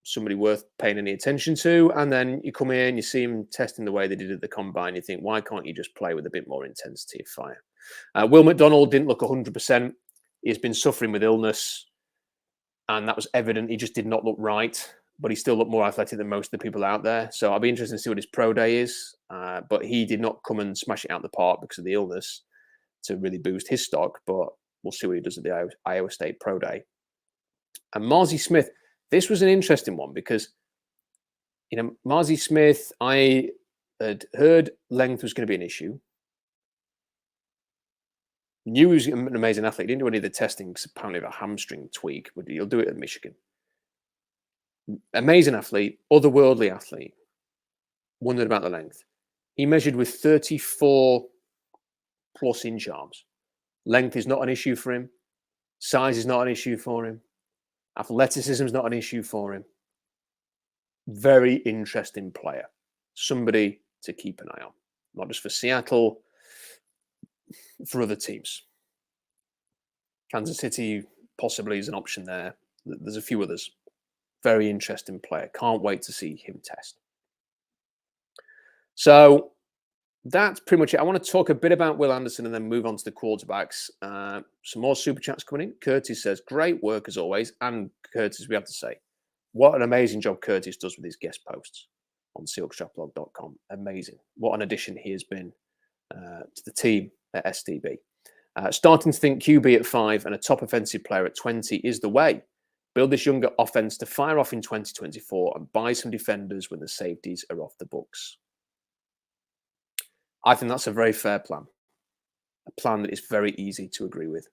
somebody worth paying any attention to. And then you come in, you see him testing the way they did at the combine. You think, why can't you just play with a bit more intensity of fire? Will McDonald didn't look 100%. He's been suffering with illness, and that was evident. He just did not look right, but he still looked more athletic than most of the people out there. So I'll be interested to see what his pro day is. But he did not come and smash it out the park because of the illness to really boost his stock. But we'll see what he does at the Iowa State pro day. And Mazi Smith, this was an interesting one because, Mazi Smith, I had heard length was going to be an issue. Knew he was an amazing athlete. Didn't do any of the testing because apparently a hamstring tweak. But he'll do it at Michigan. Amazing athlete, otherworldly athlete. Wondered about the length. He measured with 34 plus inch arms. Length is not an issue for him. Size is not an issue for him. Athleticism is not an issue for him. Very interesting player. Somebody to keep an eye on. Not just for Seattle, for other teams. Kansas City possibly is an option there. There's a few others. Very interesting player. Can't wait to see him test. So that's pretty much it. I want to talk a bit about Will Anderson and then move on to the quarterbacks. Some more super chats coming in. Curtis says, great work as always. And Curtis, we have to say, what an amazing job Curtis does with his guest posts on SeahawksDraftBlog.com. Amazing. What an addition he has been to the team at STB. Starting to think QB at 5 and a top offensive player at 20 is the way. Build this younger offense to fire off in 2024 and buy some defenders when the safeties are off the books. I think that's a very fair plan. A plan that is very easy to agree with.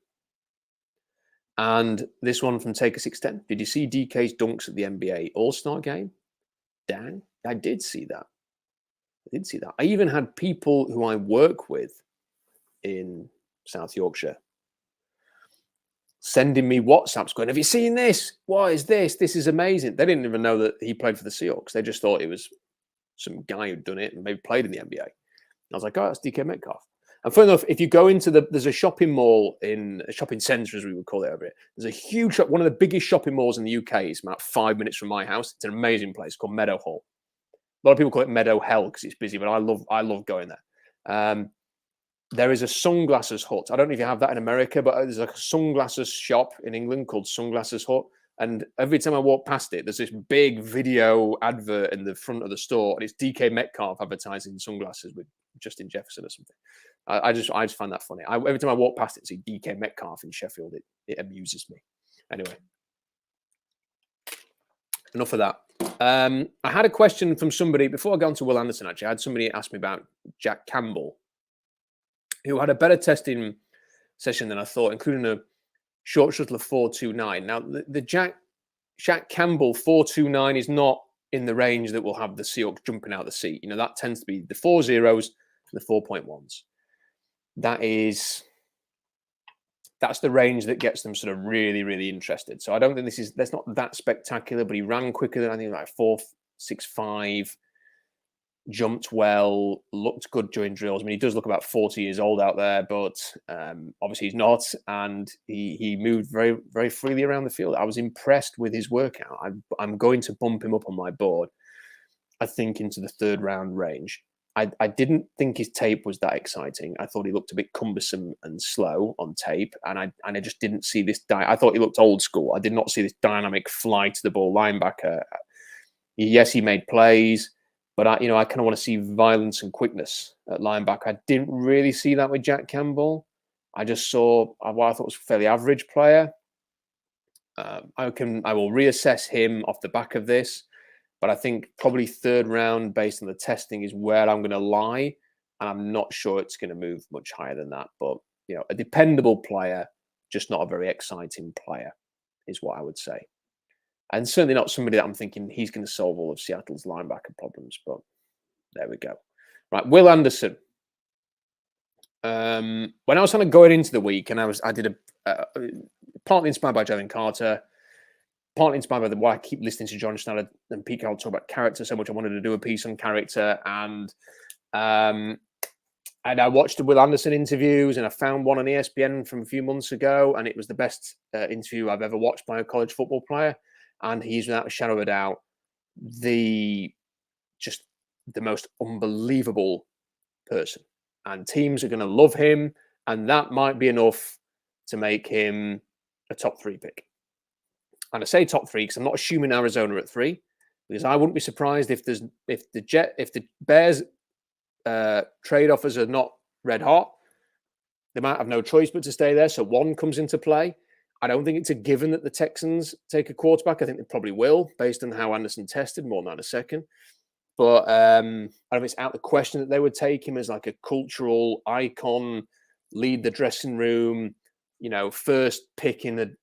And this one from Taker610. Did you see DK's dunks at the NBA All-Star game? Dan, I did see that. I even had people who I work with in South Yorkshire sending me WhatsApps going, have you seen this? What is this? This is amazing. They didn't even know that he played for the Seahawks. They just thought it was some guy who'd done it and maybe played in the NBA. I was like, oh, that's DK Metcalf. And funny enough, if you go into there's a shopping mall a shopping centre, as we would call it over here. There's a huge shop, one of the biggest shopping malls in the UK. It's about 5 minutes from my house. It's an amazing place called Meadow Hall. A lot of people call it Meadow Hell because it's busy, but I love going there. There is a sunglasses hut. I don't know if you have that in America, but there's like a sunglasses shop in England called Sunglasses Hut. And every time I walk past it, there's this big video advert in the front of the store, and it's DK Metcalf advertising sunglasses with Justin Jefferson or something. I just find that funny. Every time I walk past it and see DK Metcalf in Sheffield, it amuses me. Anyway, enough of that. I had a question from somebody before I got on to Will Anderson. Actually, I had somebody ask me about Jack Campbell, who had a better testing session than I thought, including a short shuttle of 4.29. Now, the Jack Campbell 4.29 is not in the range that will have the Seahawks jumping out of the seat. You know, that tends to be the 4.0s and the 4.1s. That's the range that gets them sort of really, really interested. So I don't think that's not that spectacular, but he ran quicker than I think like 4.65. Jumped well, looked good during drills. I mean, he does look about 40 years old out there, but obviously he's not. And he moved very, very freely around the field. I was impressed with his workout. I'm going to bump him up on my board, I think, into the 3rd round range. I didn't think his tape was that exciting. I thought he looked a bit cumbersome and slow on tape. And I just didn't see this. I thought he looked old school. I did not see this dynamic fly to the ball linebacker. Yes, he made plays. But I kind of want to see violence and quickness at linebacker. I didn't really see that with Jack Campbell. I just saw what I thought was a fairly average player. I will reassess him off the back of this, but I think probably 3rd round based on the testing is where I'm going to lie, and I'm not sure it's going to move much higher than that. But a dependable player, just not a very exciting player, is what I would say. And certainly not somebody that I'm thinking he's going to solve all of Seattle's linebacker problems. But there we go. Right, Will Anderson. When I was kind of going into the week, and I did partly inspired by Jalen Carter, partly inspired by why I keep listening to John Schneider and Pete Carroll talk about character so much. I wanted to do a piece on character, and I watched the Will Anderson interviews, and I found one on ESPN from a few months ago, and it was the best interview I've ever watched by a college football player. And he's, without a shadow of a doubt, the most unbelievable person. And teams are going to love him. And that might be enough to make him a top 3 pick. And I say top 3 because I'm not assuming Arizona at 3, because I wouldn't be surprised if the Bears trade offers are not red hot. They might have no choice but to stay there. So 1 comes into play. I don't think it's a given that the Texans take a quarterback. I think they probably will, based on how Anderson tested, more than a second. But I don't know if it's out the question that they would take him as like a cultural icon, lead the dressing room, first pick in the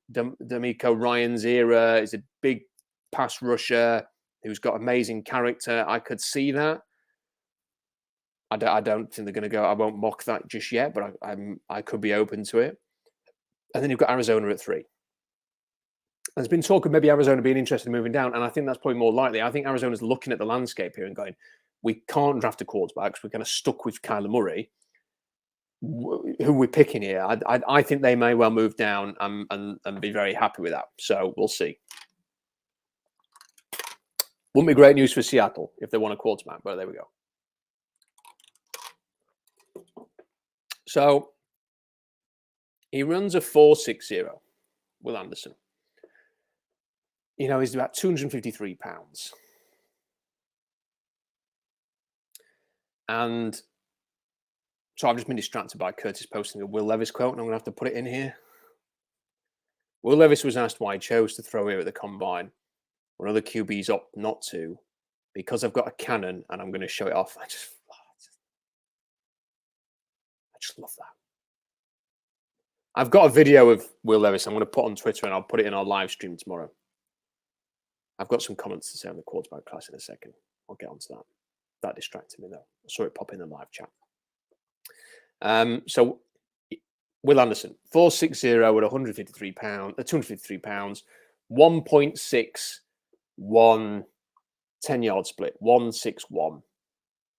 D'Amico Ryans era, is a big pass rusher who's got amazing character. I could see that. I don't think they're going to go. I won't mock that just yet, but I could be open to it. And then you've got Arizona at 3. There's been talk of maybe Arizona being interested in moving down, and I think that's probably more likely. I think Arizona's looking at the landscape here and going, we can't draft a quarterback, so we're kind of stuck with Kyler Murray. Who we're picking here, I think they may well move down and be very happy with that. So we'll see. Wouldn't be great news for Seattle if they want a quarterback, but there we go. So he runs a 4.60, Will Anderson. You know, he's about 253 pounds. And so I've just been distracted by Curtis posting a Will Levis quote, and I'm going to have to put it in here. Will Levis was asked why he chose to throw here at the combine when other QBs opt not to, because I've got a cannon and I'm going to show it off. I just love that. I've got a video of Will Levis I'm going to put on Twitter, and I'll put it in our live stream tomorrow. I've got some comments to say on the quarterback class in a second. I'll get onto that. That distracted me, though. I saw it pop in the live chat. So Will Anderson, 4.60 with 253 pounds, 1.61 10-yard split, 1.61.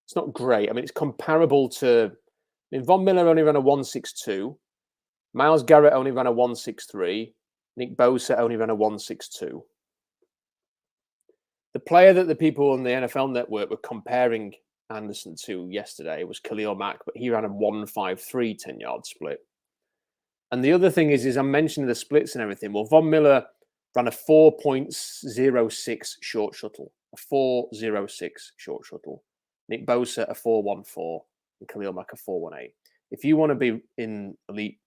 It's not great. I mean, it's comparable to. I mean, Von Miller only ran a 1.62. Myles Garrett only ran a 1.63. Nick Bosa only ran a 1.62. The player that the people on the NFL Network were comparing Anderson to yesterday was Khalil Mack, but he ran a 1.53 10-yard split. And the other thing is I'm mentioning the splits and everything. Well, Von Miller ran a 4.06 short shuttle, a 4.06 short shuttle. Nick Bosa, a 4.14, and Khalil Mack, a 4.18. If you want to be in elite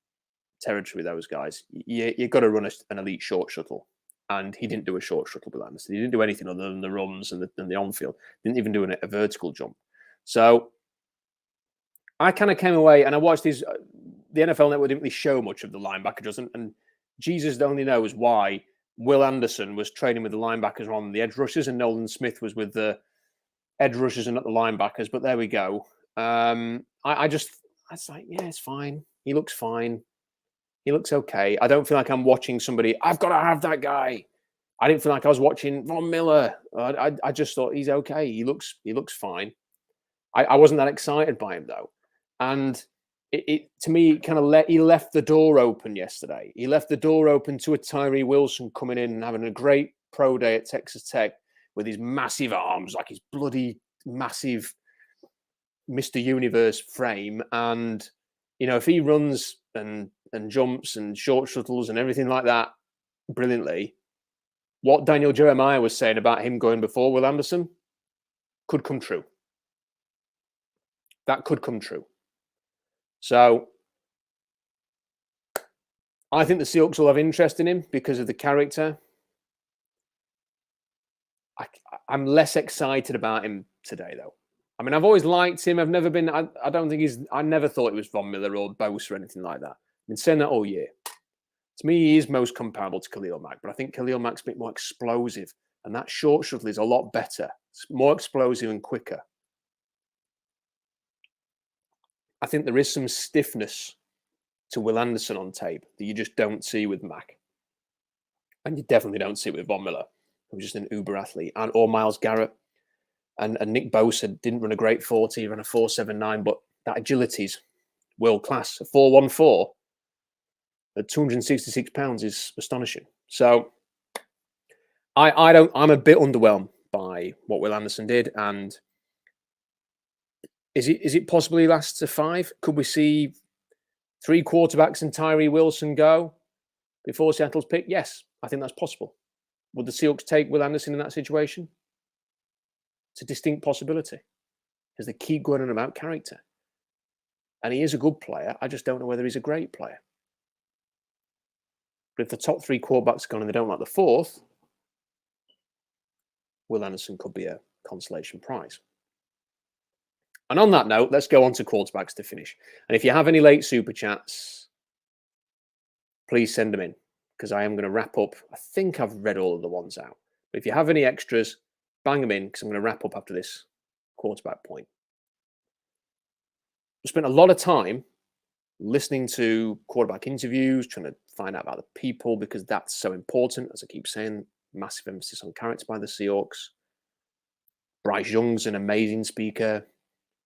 territory with those guys, you've got to run an elite short shuttle. And he didn't do a short shuttle with Anderson. He didn't do anything other than the runs and the on-field. Didn't even do a vertical jump. So I kind of came away and I watched these. The NFL Network didn't really show much of the linebackers, and Jesus only knows why Will Anderson was training with the linebackers on the edge rushers, and Nolan Smith was with the edge rushers and not the linebackers. But there we go. I was like, yeah, it's fine. He looks fine. He looks okay. I don't feel like I'm watching somebody. I've got to have that guy. I didn't feel like I was watching Von Miller. I just thought he's okay. He looks fine. I wasn't that excited by him though, and it to me kind of he left the door open yesterday. He left the door open to a Tyree Wilson coming in and having a great pro day at Texas Tech with his massive arms, like his bloody massive Mr. Universe frame. And you know, if he runs and jumps and short shuttles and everything like that brilliantly, what Daniel Jeremiah was saying about him going before Will Anderson could come true. That could come true. So I think the Seahawks will have interest in him because of the character. I'm less excited about him today, though. I mean, I've always liked him. I've never been. I don't think I never thought it was Von Miller or Bosa or anything like that. I've been saying that all year. To me, he is most comparable to Khalil Mack, but I think Khalil Mack's a bit more explosive, and that short shuttle is a lot better. It's more explosive and quicker. I think there is some stiffness to Will Anderson on tape that you just don't see with Mack. And you definitely don't see it with Von Miller, who's just an uber athlete, or Myles Garrett. And Nick Bosa didn't run a great 40, he ran a 4.79, but that agility's world class. A 4.14 at 266 pounds is astonishing. So I'm a bit underwhelmed by what Will Anderson did. And is it possible he lasts to 5? Could we see 3 quarterbacks and Tyree Wilson go before Seattle's pick? Yes, I think that's possible. Would the Seahawks take Will Anderson in that situation? It's a distinct possibility because they keep going on about character. And he is a good player. I just don't know whether he's a great player. But if the top 3 quarterbacks are gone and they don't like the 4th, Will Anderson could be a consolation prize. And on that note, let's go on to quarterbacks to finish. And if you have any late super chats, please send them in because I am going to wrap up. I think I've read all of the ones out. But if you have any extras, bang them in because I'm going to wrap up after this quarterback point. I spent a lot of time listening to quarterback interviews, trying to find out about the people because that's so important. As I keep saying, massive emphasis on character by the Seahawks. Bryce Young's an amazing speaker.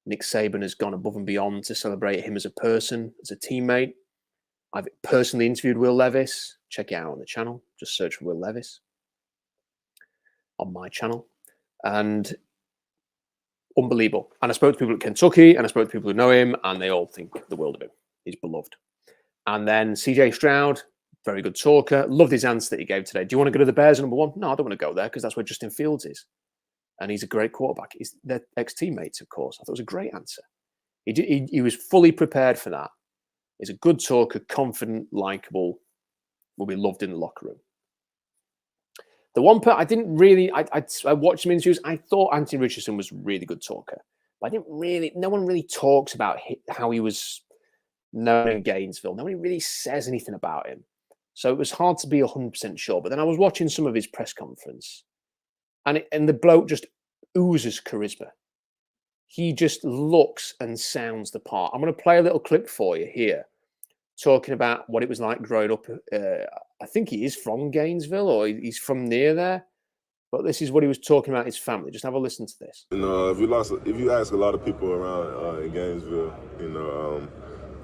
Nick Saban has gone above and beyond to celebrate him as a person, as a teammate. I've personally interviewed Will Levis. Check it out on the channel. Just search for Will Levis on my channel. And unbelievable. And I spoke to people at Kentucky, and I spoke to people who know him, and they all think the world of him. He's beloved. And then CJ Stroud, very good talker. Loved his answer that he gave today. Do you want to go to the Bears number one? No, I don't want to go there because that's where Justin Fields is. And he's a great quarterback. He's their ex-teammates, of course. I thought it was a great answer. He was fully prepared for that. He's a good talker, confident, likable, will be loved in the locker room. The one part I didn't really, I watched some interviews. I thought Anthony Richardson was a really good talker, but no one really talks about how he was known in Gainesville. Nobody really says anything about him. So it was hard to be 100% sure. But then I was watching some of his press conference, and the bloke just oozes charisma. He just looks and sounds the part. I'm going to play a little clip for you here, talking about what it was like growing up. I think he is from Gainesville, or he's from near there. But this is what he was talking about his family. Just have a listen to this. You know, if you ask a lot of people around in Gainesville, you know,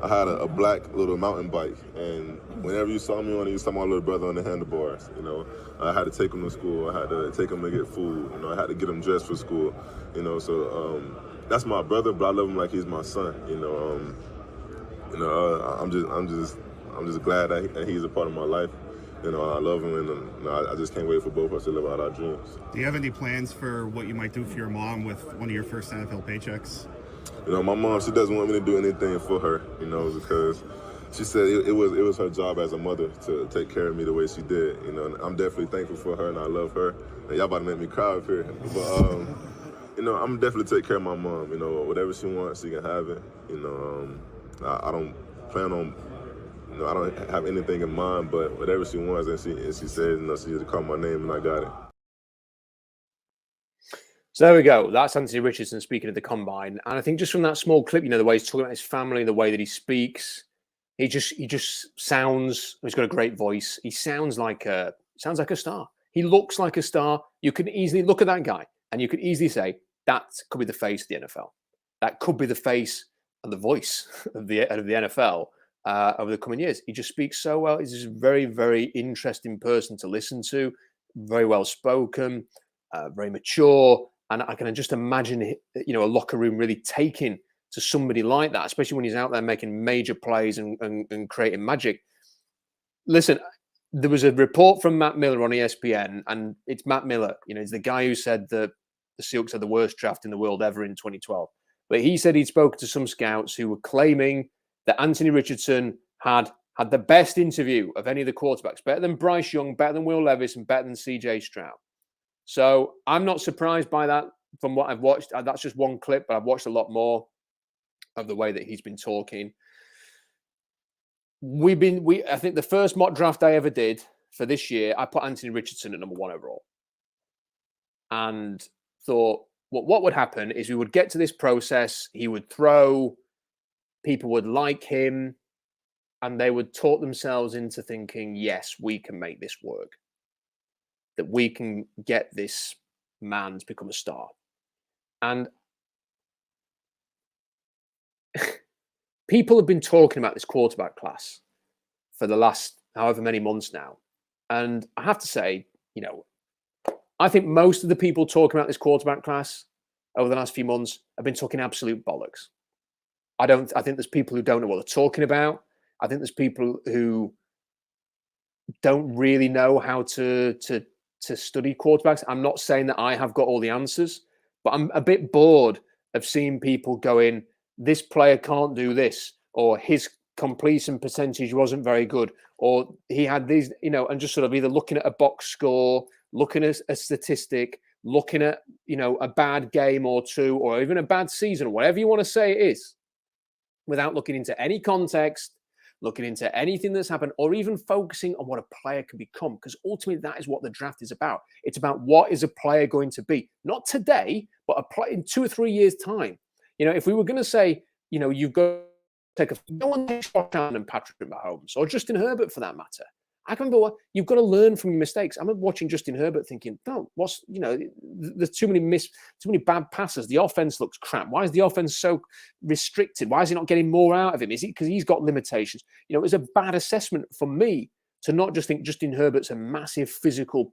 I had a black little mountain bike, and whenever you saw me on it, you saw my little brother on the handlebars. You know, I had to take him to school. I had to take him to get food. You know, I had to get him dressed for school. You know, so that's my brother, but I love him like he's my son. You know, I'm just glad that he's a part of my life. You know, I love him, and you know, I just can't wait for both of us to live out our dreams. Do you have any plans for what you might do for your mom with one of your first NFL paychecks? You know, my mom, she doesn't want me to do anything for her, you know, because she said it was her job as a mother to take care of me the way she did. You know, and I'm definitely thankful for her, and I love her. And y'all about to make me cry up here. But, you know, I'm definitely take care of my mom. You know, whatever she wants, she can have it. You know, I don't plan on, you know, I don't have anything in mind, but whatever she wants, and she said, you know, she just called my name, and I got it. So there we go. That's Anthony Richardson speaking at the Combine. And I think just from that small clip, you know, the way he's talking about his family, the way that he speaks, he just sounds, he's got a great voice. He sounds like a star. He looks like a star. You can easily look at that guy and you could easily say, that could be the face of the NFL. That could be the face and the voice of the NFL over the coming years. He just speaks so well. He's just a very, very interesting person to listen to, very well spoken, very mature. And I can just imagine, you know, a locker room really taking to somebody like that, especially when he's out there making major plays and creating magic. Listen, there was a report from Matt Miller on ESPN, and it's Matt Miller. You know, he's the guy who said that the Seahawks had the worst draft in the world ever in 2012. But he said he'd spoken to some scouts who were claiming that Anthony Richardson had the best interview of any of the quarterbacks, better than Bryce Young, better than Will Levis, and better than CJ Stroud. So I'm not surprised by that from what I've watched. That's just one clip, but I've watched a lot more of the way that he's been talking. I think the first mock draft I ever did for this year, I put Anthony Richardson at number 1 overall. And thought, what would happen is we would get to this process, he would throw, people would like him, and they would talk themselves into thinking, yes, we can make this work. That we can get this man to become a star. And people have been talking about this quarterback class for the last however many months now. And I have to say, you know, I think most of the people talking about this quarterback class over the last few months have been talking absolute bollocks. I think there's people who don't know what they're talking about. I think there's people who don't really know how to study quarterbacks. I'm not saying that I have got all the answers, but I'm a bit bored of seeing people going, this player can't do this, or his completion percentage wasn't very good, or he had these, you know, and just sort of either looking at a box score, looking at a statistic, looking at, you know, a bad game or two, or even a bad season, whatever you want to say it is, without looking into any context, looking into anything that's happened, or even focusing on what a player can become, because ultimately that is what the draft is about. It's about what is a player going to be, not today, but in 2 or 3 years' time. You know, if we were going to say, you know, you've got to take no one takes Josh Allen and Patrick Mahomes, or Justin Herbert for that matter. I can remember you've got to learn from your mistakes. I remember watching Justin Herbert thinking, no, there's too many bad passes. The offense looks crap. Why is the offense so restricted? Why is he not getting more out of him? Is it because he's got limitations? You know, it was a bad assessment for me to not just think Justin Herbert's a massive physical,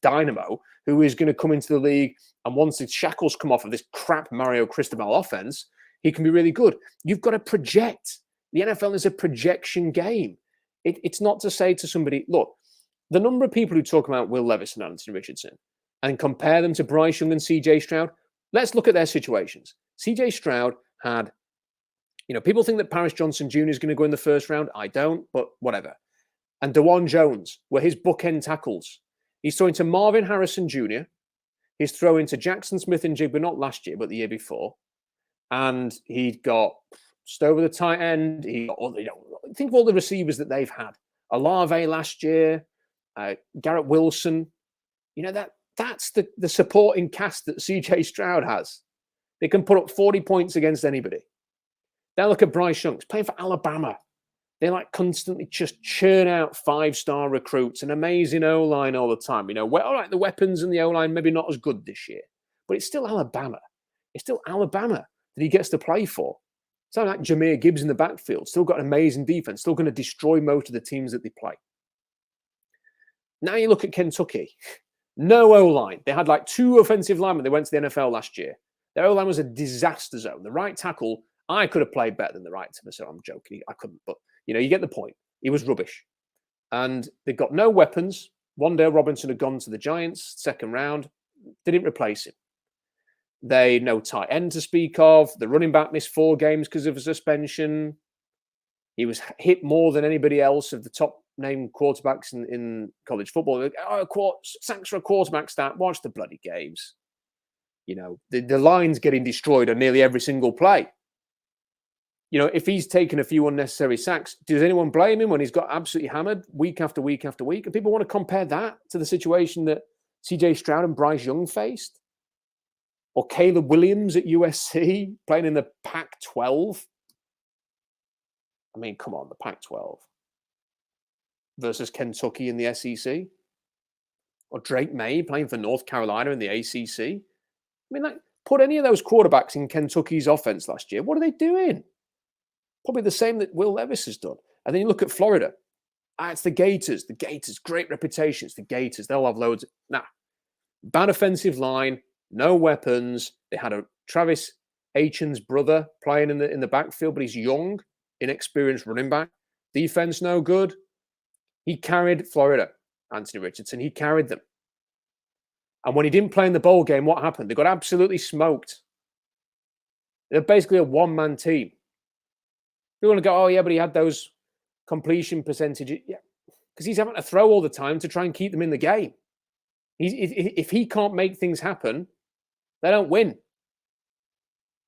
dynamo who is going to come into the league, and once the shackles come off of this crap Mario Cristobal offense, he can be really good. You've got to project. The NFL is a projection game. It's not to say to somebody, look, the number of people who talk about Will Levis and Anthony Richardson and compare them to Bryce Young and CJ Stroud, let's look at their situations. CJ Stroud had, people think that Paris Johnson Jr. is going to go in the first round. I don't, but whatever. And DeJuan Jones were his bookend tackles. He's throwing to Marvin Harrison Jr. He's throwing to Jackson Smith and Jigba, not last year, but the year before. And he got Stover the tight end. He got think of all the receivers that they've had. Olave last year, Garrett Wilson. That's the supporting cast that CJ Stroud has. They can put up 40 points against anybody. Now look at Bryce Young. He's playing for Alabama. They constantly just churn out 5-star recruits, an amazing O-line all the time. All right, the weapons and the O-line maybe not as good this year, but it's still Alabama. It's still Alabama that he gets to play for. It's not like Jahmyr Gibbs in the backfield. Still got an amazing defense. Still going to destroy most of the teams that they play. Now you look at Kentucky. No O-line. They had 2 offensive linemen. They went to the NFL last year. Their O-line was a disaster zone. The right tackle, I could have played better than the right tackle. So I'm joking. I couldn't, but you get the point. He was rubbish. And they got no weapons. Wan'Dale Robinson had gone to the Giants, second round. They didn't replace him. They no tight end to speak of. The running back missed 4 games because of a suspension. He was hit more than anybody else of the top named quarterbacks in college football. Thanks for a quarterback stat. Watch the bloody games. The line's getting destroyed on nearly every single play. If he's taken a few unnecessary sacks, does anyone blame him when he's got absolutely hammered week after week after week? And people want to compare that to the situation that CJ Stroud and Bryce Young faced? Or Caleb Williams at USC playing in the Pac-12? I mean, come on, the Pac-12 versus Kentucky in the SEC? Or Drake May playing for North Carolina in the ACC? I mean, put any of those quarterbacks in Kentucky's offense last year. What are they doing? Probably the same that Will Levis has done. And then you look at Florida. It's the Gators. The Gators, great reputation. It's the Gators. They'll have loads. Bad offensive line, no weapons. They had a Travis Etienne's brother playing in the backfield, but he's young, inexperienced running back. Defense no good. He carried Florida, Anthony Richardson. He carried them. And when he didn't play in the bowl game, what happened? They got absolutely smoked. They're basically a one-man team. You're going to go, oh, yeah, but he had those completion percentages. Yeah, because he's having to throw all the time to try and keep them in the game. If he can't make things happen, they don't win.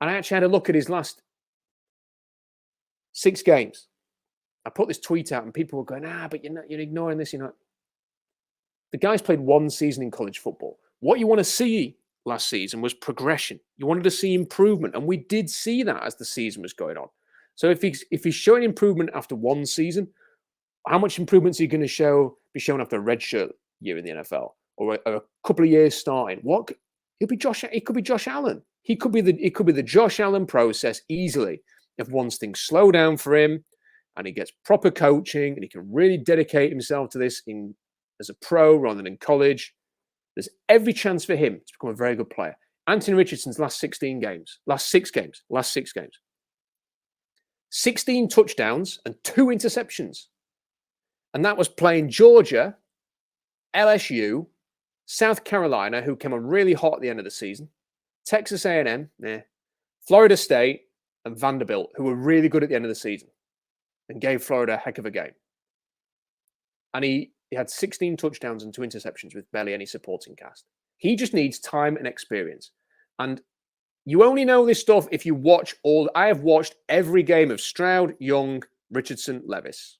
And I actually had a look at his last 6 games. I put this tweet out and people were going, but you're ignoring this. The guy's played 1 season in college football. What you want to see last season was progression. You wanted to see improvement. And we did see that as the season was going on. So if he's showing improvement after 1 season, how much improvement is he going to be shown after a redshirt year in the NFL or a couple of years starting? It could be Josh Allen. It could be the Josh Allen process easily if once things slow down for him and he gets proper coaching and he can really dedicate himself to this as a pro rather than in college. There's every chance for him to become a very good player. Anthony Richardson's last 6 games. 16 touchdowns and 2 interceptions. And that was playing Georgia, LSU, South Carolina, who came on really hot at the end of the season, Texas A&M, Florida State, and Vanderbilt, who were really good at the end of the season and gave Florida a heck of a game. And he had 16 touchdowns and 2 interceptions with barely any supporting cast. He just needs time and experience. And you only know this stuff if you watch I have watched every game of Stroud, Young, Richardson, Levis.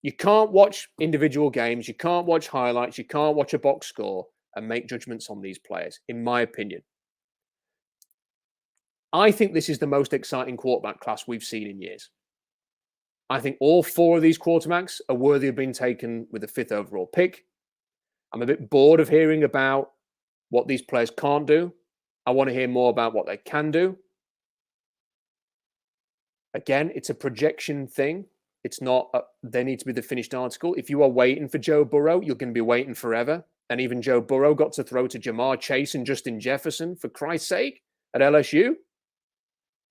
You can't watch individual games. You can't watch highlights. You can't watch a box score and make judgments on these players, in my opinion. I think this is the most exciting quarterback class we've seen in years. I think all 4 of these quarterbacks are worthy of being taken with the 5th overall pick. I'm a bit bored of hearing about what these players can't do. I want to hear more about what they can do. Again, it's a projection thing. It's not, they need to be the finished article. If you are waiting for Joe Burrow, you're going to be waiting forever. And even Joe Burrow got to throw to Jamar Chase and Justin Jefferson, for Christ's sake, at LSU.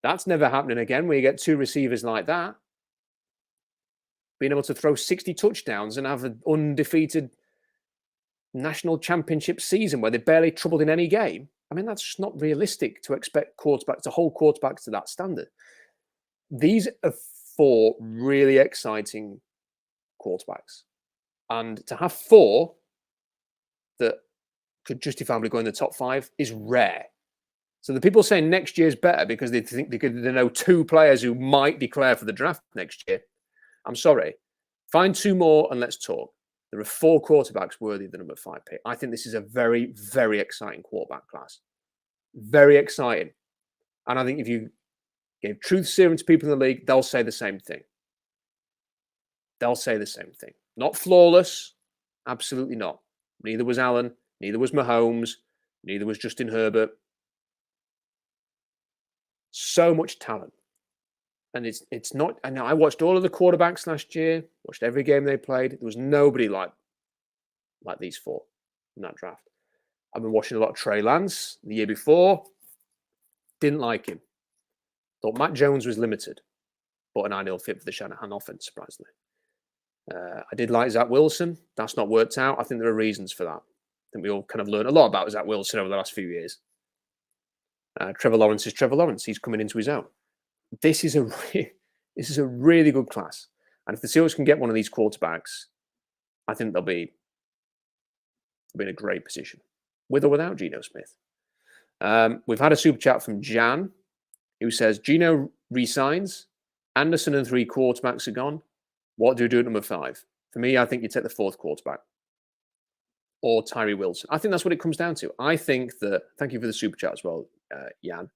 That's never happening again when you get two receivers like that. Being able to throw 60 touchdowns and have an undefeated national championship season where they're barely troubled in any game. I mean, that's just not realistic to expect quarterbacks, to hold quarterbacks to that standard. These are 4 really exciting quarterbacks. And to have 4 that could justifiably go in the top 5 is rare. So the people saying next year's better because they think they know 2 players who might declare for the draft next year. I'm sorry. Find 2 more and let's talk. There are 4 quarterbacks worthy of the number 5 pick. I think this is a very, very exciting quarterback class. Very exciting. And I think if you gave truth serum to people in the league, they'll say the same thing. They'll say the same thing. Not flawless. Absolutely not. Neither was Allen. Neither was Mahomes. Neither was Justin Herbert. So much talent. And it's not. And I watched all of the quarterbacks last year, watched every game they played. There was nobody like these 4 in that draft. I've been watching a lot of Trey Lance the year before. Didn't like him. Thought Matt Jones was limited, but an ideal fit for the Shanahan offense, surprisingly. I did like Zach Wilson. That's not worked out. I think there are reasons for that. I think we all kind of learned a lot about Zach Wilson over the last few years. Trevor Lawrence is Trevor Lawrence. He's coming into his own. This is a really good class. And if the Seahawks can get one of these quarterbacks, I think they'll be in a great position, with or without Geno Smith. We've had a super chat from Jan, who says, Geno resigns, Anderson and 3 quarterbacks are gone. What do you do at number 5? For me, I think you take the 4th quarterback. Or Tyree Wilson. I think that's what it comes down to. I think that, thank you for the super chat as well, Jan.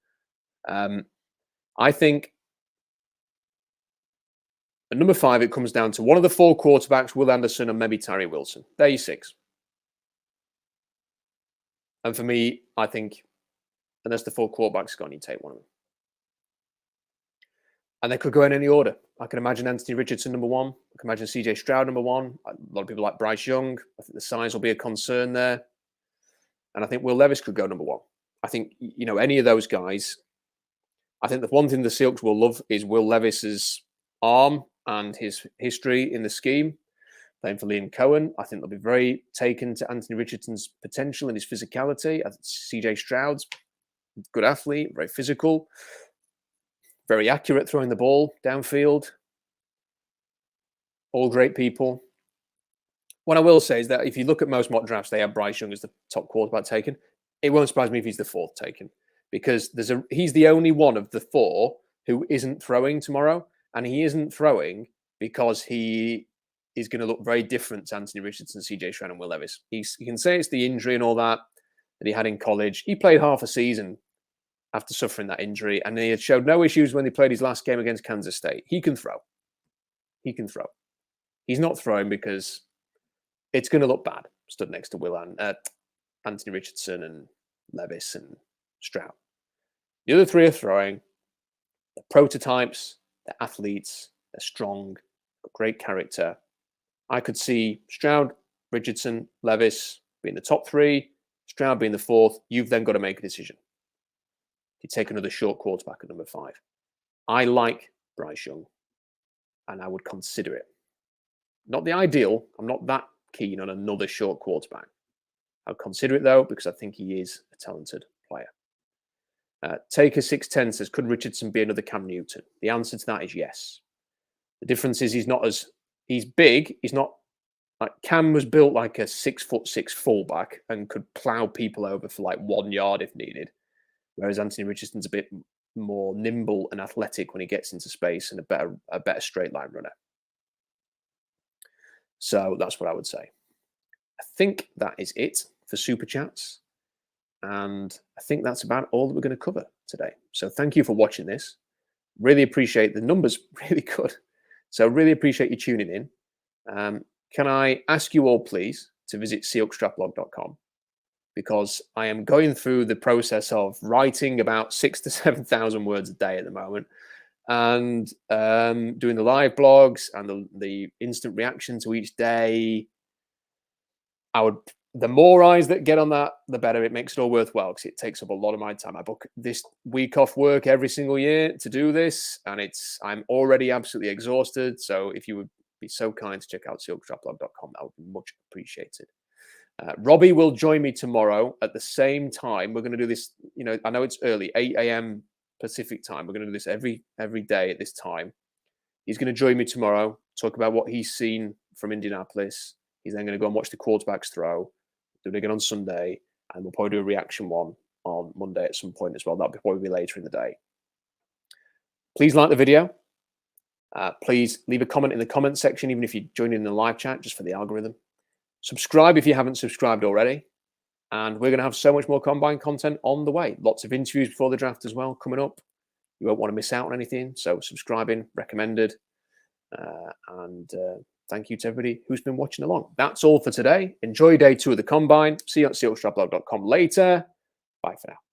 I think at number 5, it comes down to one of the 4 quarterbacks, Will Anderson and maybe Tyree Wilson. They're your 6. And for me, I think unless the 4 quarterbacks are gone, you take one of them. And they could go in any order. I can imagine Anthony Richardson number 1. I can imagine CJ Stroud number 1. A lot of people like Bryce Young. I think the size will be a concern there. And I think Will Levis could go number 1. I think, any of those guys. I think the one thing the Seahawks will love is Will Levis's arm and his history in the scheme. Playing for Liam Cohen. I think they'll be very taken to Anthony Richardson's potential and his physicality. I think CJ Stroud's a good athlete, very physical. Very accurate throwing the ball downfield. All great people. What I will say is that if you look at most mock drafts, they have Bryce Young as the top quarterback taken. It won't surprise me if he's the 4th taken because he's the only one of the 4 who isn't throwing tomorrow. And he isn't throwing because he is going to look very different to Anthony Richardson, CJ Stroud, and Will Levis. You can say it's the injury and all that he had in college. He played half a season after suffering that injury, and he had showed no issues when he played his last game against Kansas State. He can throw. He can throw. He's not throwing because it's going to look bad stood next to Anthony Richardson and Levis and Stroud. The other 3 are throwing. They're prototypes. They're athletes. They're strong. Got great character. I could see Stroud, Richardson, Levis being the top 3, Stroud being the 4th. You've then got to make a decision. You take another short quarterback at number 5. I like Bryce Young, and I would consider it. Not the ideal. I'm not that keen on another short quarterback. I'll consider it, though, because I think he is a talented player. Taker 610 says, could Richardson be another Cam Newton? The answer to that is yes. The difference is he's big. He's not like Cam was built like a 6'6" fullback and could plow people over for like 1 yard if needed. Whereas Anthony Richardson's a bit more nimble and athletic when he gets into space and a better straight line runner. So that's what I would say. I think that is it for Super Chats. And I think that's about all that we're going to cover today. So thank you for watching this. Really appreciate the numbers, really good. So really appreciate you tuning in. Can I ask you all, please, to visit SeahawksDraftBlog.com? Because I am going through the process of writing about 6,000 to 7,000 words a day at the moment. and doing the live blogs and the instant reaction to each day. The more eyes that get on that, the better. It makes it all worthwhile because it takes up a lot of my time. I book this week off work every single year to do this, and I'm already absolutely exhausted. So if you would be so kind to check out SeahawksDraftBlog.com, that would be much appreciated. Robbie will join me tomorrow at the same time. We're going to do this, I know it's early, 8 a.m. Pacific time. We're going to do this every day at this time. He's going to join me tomorrow, talk about what he's seen from Indianapolis. He's then going to go and watch the quarterbacks throw, do it again on Sunday, and we'll probably do a reaction one on Monday at some point as well. That'll probably be later in the day. Please like the video. Please leave a comment in the comment section, even if you join in the live chat, just for the algorithm. Subscribe if you haven't subscribed already. And we're going to have so much more Combine content on the way. Lots of interviews before the draft as well coming up. You won't want to miss out on anything. So subscribing, recommended. Thank you to everybody who's been watching along. That's all for today. Enjoy day 2 of the Combine. See you on SeahawksDraftBlog.com later. Bye for now.